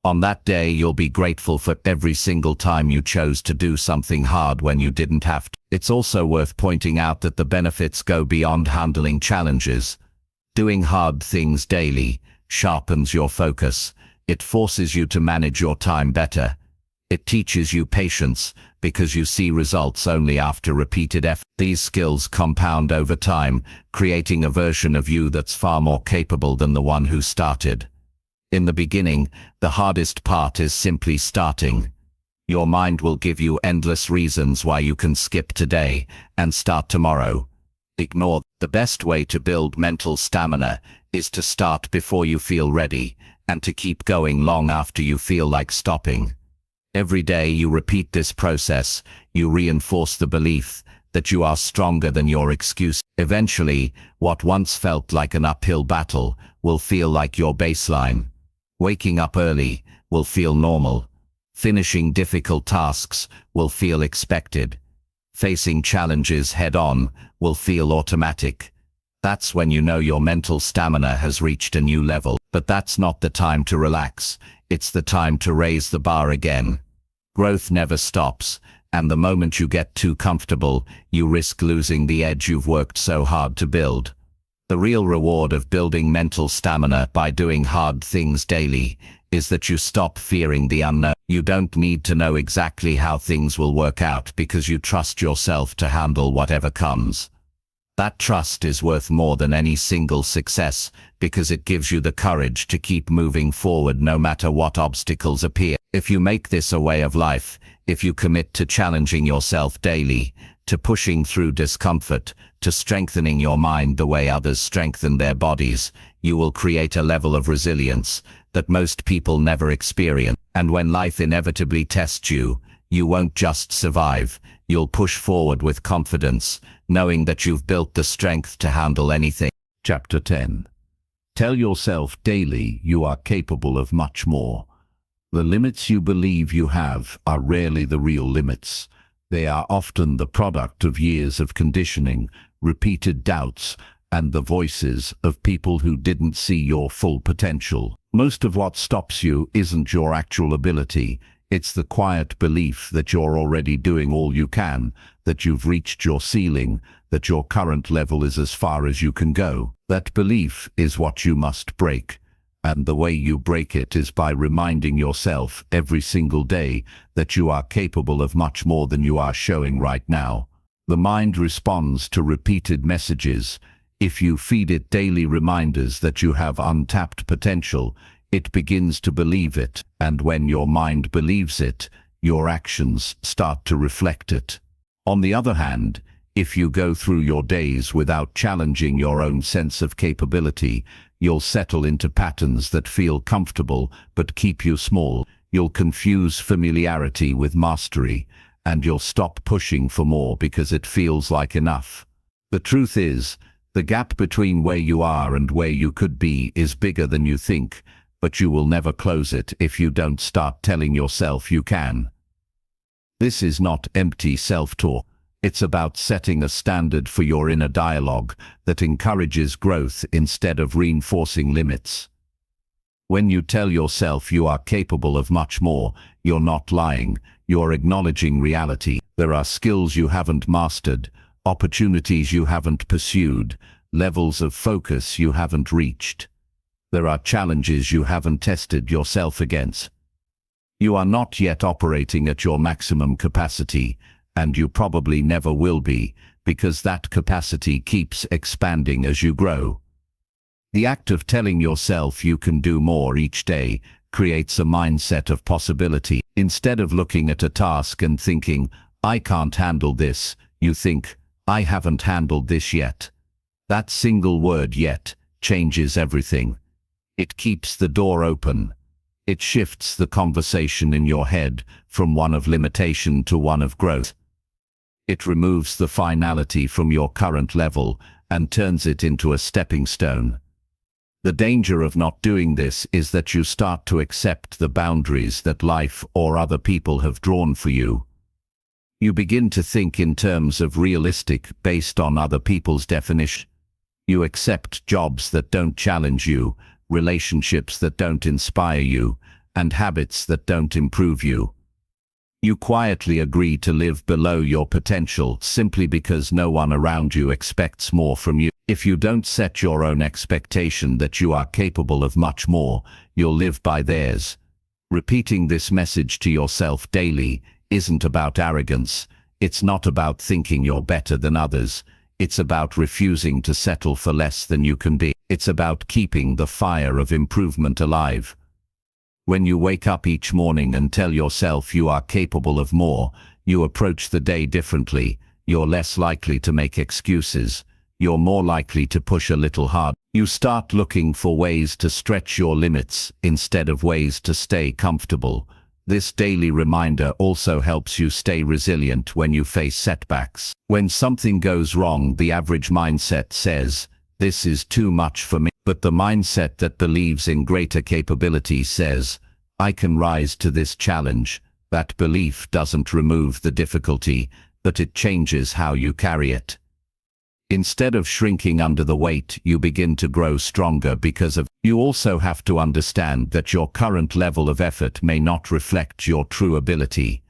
On that day you'll be grateful for every single time you chose to do something hard when you didn't have to. It's also worth pointing out that the benefits go beyond handling challenges. Doing hard things daily sharpens your focus. It forces you to manage your time better. It teaches you patience because you see results only after repeated effort. These skills compound over time, creating a version of you that's far more capable than the one who started. In the beginning, the hardest part is simply starting. Your mind will give you endless reasons why you can skip today and start tomorrow. Ignore. The best way to build mental stamina is to start before you feel ready and to keep going long after you feel like stopping. Every day you repeat this process, you reinforce the belief that you are stronger than your excuse. Eventually, what once felt like an uphill battle will feel like your baseline. Waking up early will feel normal. Finishing difficult tasks will feel expected. Facing challenges head-on will feel automatic. That's when you know your mental stamina has reached a new level. But that's not the time to relax. It's the time to raise the bar again. Growth never stops, and the moment you get too comfortable, you risk losing the edge you've worked so hard to build. The real reward of building mental stamina by doing hard things daily is that you stop fearing the unknown. You don't need to know exactly how things will work out because you trust yourself to handle whatever comes. That trust is worth more than any single success because it gives you the courage to keep moving forward no matter what obstacles appear. If you make this a way of life, if you commit to challenging yourself daily, to pushing through discomfort, to strengthening your mind the way others strengthen their bodies, you will create a level of resilience that most people never experience. And when life inevitably tests you, you won't just survive, you'll push forward with confidence, knowing that you've built the strength to handle anything. Chapter 10. Tell yourself daily you are capable of much more. The limits you believe you have are rarely the real limits. They are often the product of years of conditioning, repeated doubts, and the voices of people who didn't see your full potential. Most of what stops you isn't your actual ability. It's the quiet belief that you're already doing all you can, that you've reached your ceiling, that your current level is as far as you can go. That belief is what you must break. And the way you break it is by reminding yourself every single day that you are capable of much more than you are showing right now. The mind responds to repeated messages. If you feed it daily reminders that you have untapped potential, it begins to believe it, and when your mind believes it, your actions start to reflect it. On the other hand, if you go through your days without challenging your own sense of capability, you'll settle into patterns that feel comfortable but keep you small. You'll confuse familiarity with mastery, and you'll stop pushing for more because it feels like enough. The truth is, the gap between where you are and where you could be is bigger than you think, but you will never close it if you don't start telling yourself you can. This is not empty self-talk. It's about setting a standard for your inner dialogue that encourages growth instead of reinforcing limits. When you tell yourself you are capable of much more, you're not lying, you're acknowledging reality. There are skills you haven't mastered, opportunities you haven't pursued, levels of focus you haven't reached. There are challenges you haven't tested yourself against. You are not yet operating at your maximum capacity, and you probably never will be, because that capacity keeps expanding as you grow. The act of telling yourself you can do more each day creates a mindset of possibility. Instead of looking at a task and thinking, I can't handle this, you think, I haven't handled this yet. That single word "yet" changes everything. It keeps the door open. It shifts the conversation in your head from one of limitation to one of growth. It removes the finality from your current level and turns it into a stepping stone. The danger of not doing this is that you start to accept the boundaries that life or other people have drawn for you. You begin to think in terms of realistic based on other people's definition. You accept jobs that don't challenge you, relationships that don't inspire you, and habits that don't improve you. You quietly agree to live below your potential simply because no one around you expects more from you. If you don't set your own expectation that you are capable of much more, you'll live by theirs. Repeating this message to yourself daily isn't about arrogance. It's not about thinking you're better than others. It's about refusing to settle for less than you can be. It's about keeping the fire of improvement alive. When you wake up each morning and tell yourself you are capable of more, you approach the day differently. You're less likely to make excuses. You're more likely to push a little hard. You start looking for ways to stretch your limits instead of ways to stay comfortable. This daily reminder also helps you stay resilient when you face setbacks. When something goes wrong, the average mindset says, "This is too much for me." But the mindset that believes in greater capability says, "I can rise to this challenge." That belief doesn't remove the difficulty, but it changes how you carry it. Instead of shrinking under the weight, you begin to grow stronger because of. You also have to understand that your current level of effort may not reflect your true ability.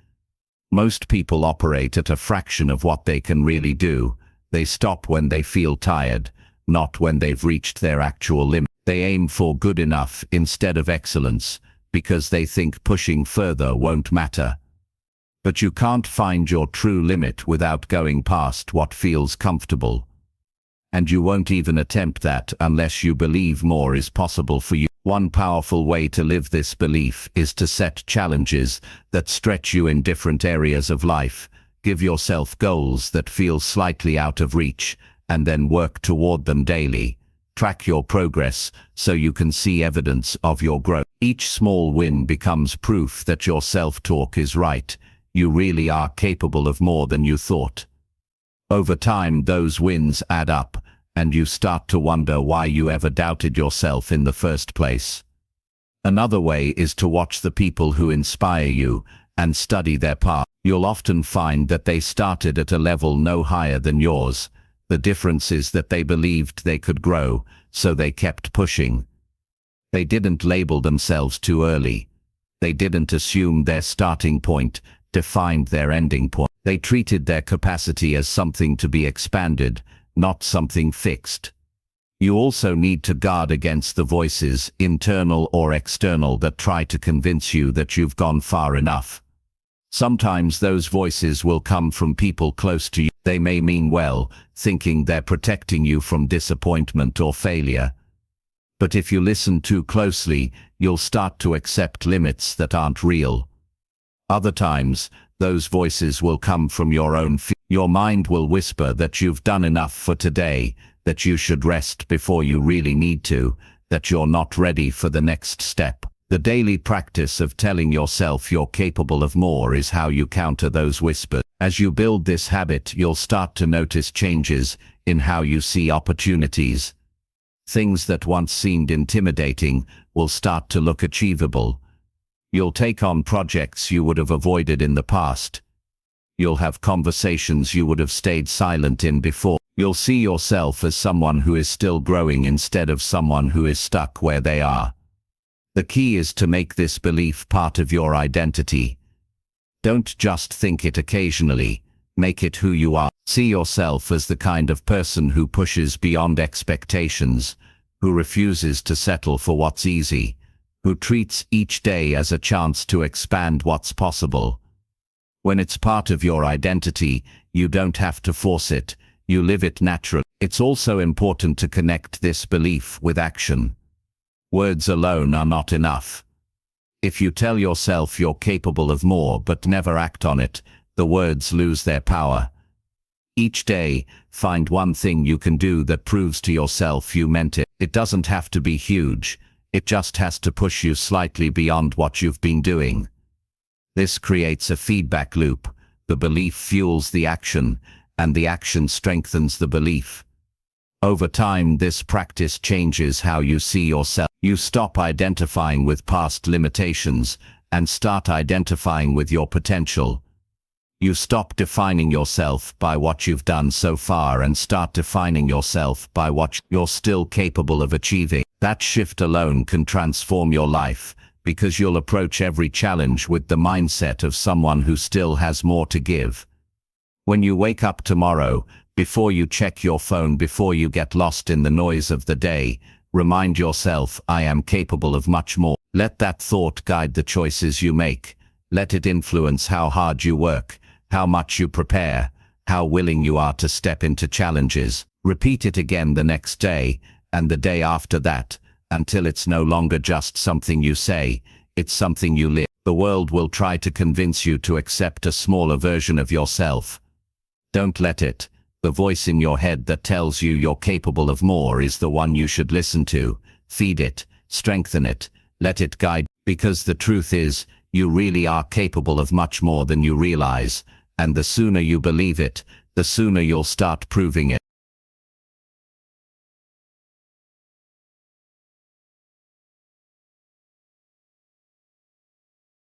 Most people operate at a fraction of what they can really do. They stop when they feel tired, not when they've reached their actual limit. They aim for good enough instead of excellence, because they think pushing further won't matter. But you can't find your true limit without going past what feels comfortable. And you won't even attempt that unless you believe more is possible for you. One powerful way to live this belief is to set challenges that stretch you in different areas of life. Give yourself goals that feel slightly out of reach, and then work toward them daily. Track your progress so you can see evidence of your growth. Each small win becomes proof that your self-talk is right. You really are capable of more than you thought. Over time, those wins add up, and you start to wonder why you ever doubted yourself in the first place. Another way is to watch the people who inspire you and study their path. You'll often find that they started at a level no higher than yours. The difference is that they believed they could grow, so they kept pushing. They didn't label themselves too early. They didn't assume their starting point defined their ending point. They treated their capacity as something to be expanded, not something fixed. You also need to guard against the voices, internal or external, that try to convince you that you've gone far enough. Sometimes those voices will come from people close to you. They may mean well, thinking they're protecting you from disappointment or failure. But if you listen too closely, you'll start to accept limits that aren't real. Other times, those voices will come from your own fear. Your mind will whisper that you've done enough for today, that you should rest before you really need to, that you're not ready for the next step. The daily practice of telling yourself you're capable of more is how you counter those whispers. As you build this habit, you'll start to notice changes in how you see opportunities. Things that once seemed intimidating will start to look achievable. You'll take on projects you would have avoided in the past. You'll have conversations you would have stayed silent in before. You'll see yourself as someone who is still growing instead of someone who is stuck where they are. The key is to make this belief part of your identity. Don't just think it occasionally, make it who you are. See yourself as the kind of person who pushes beyond expectations, who refuses to settle for what's easy, who treats each day as a chance to expand what's possible. When it's part of your identity, you don't have to force it, you live it naturally. It's also important to connect this belief with action. Words alone are not enough. If you tell yourself you're capable of more but never act on it, the words lose their power. Each day, find one thing you can do that proves to yourself you meant it. It doesn't have to be huge. It just has to push you slightly beyond what you've been doing. This creates a feedback loop. The belief fuels the action, and the action strengthens the belief. Over time, this practice changes how you see yourself. You stop identifying with past limitations and start identifying with your potential. You stop defining yourself by what you've done so far and start defining yourself by what you're still capable of achieving. That shift alone can transform your life, because you'll approach every challenge with the mindset of someone who still has more to give. When you wake up tomorrow, before you check your phone, before you get lost in the noise of the day, remind yourself, I am capable of much more. Let that thought guide the choices you make. Let it influence how hard you work, how much you prepare, how willing you are to step into challenges. Repeat it again the next day, and the day after that, until it's no longer just something you say, it's something you live. The world will try to convince you to accept a smaller version of yourself. Don't let it. The voice in your head that tells you you're capable of more is the one you should listen to. Feed it, strengthen it, let it guide, because the truth is, you really are capable of much more than you realize, and the sooner you believe it, the sooner you'll start proving it.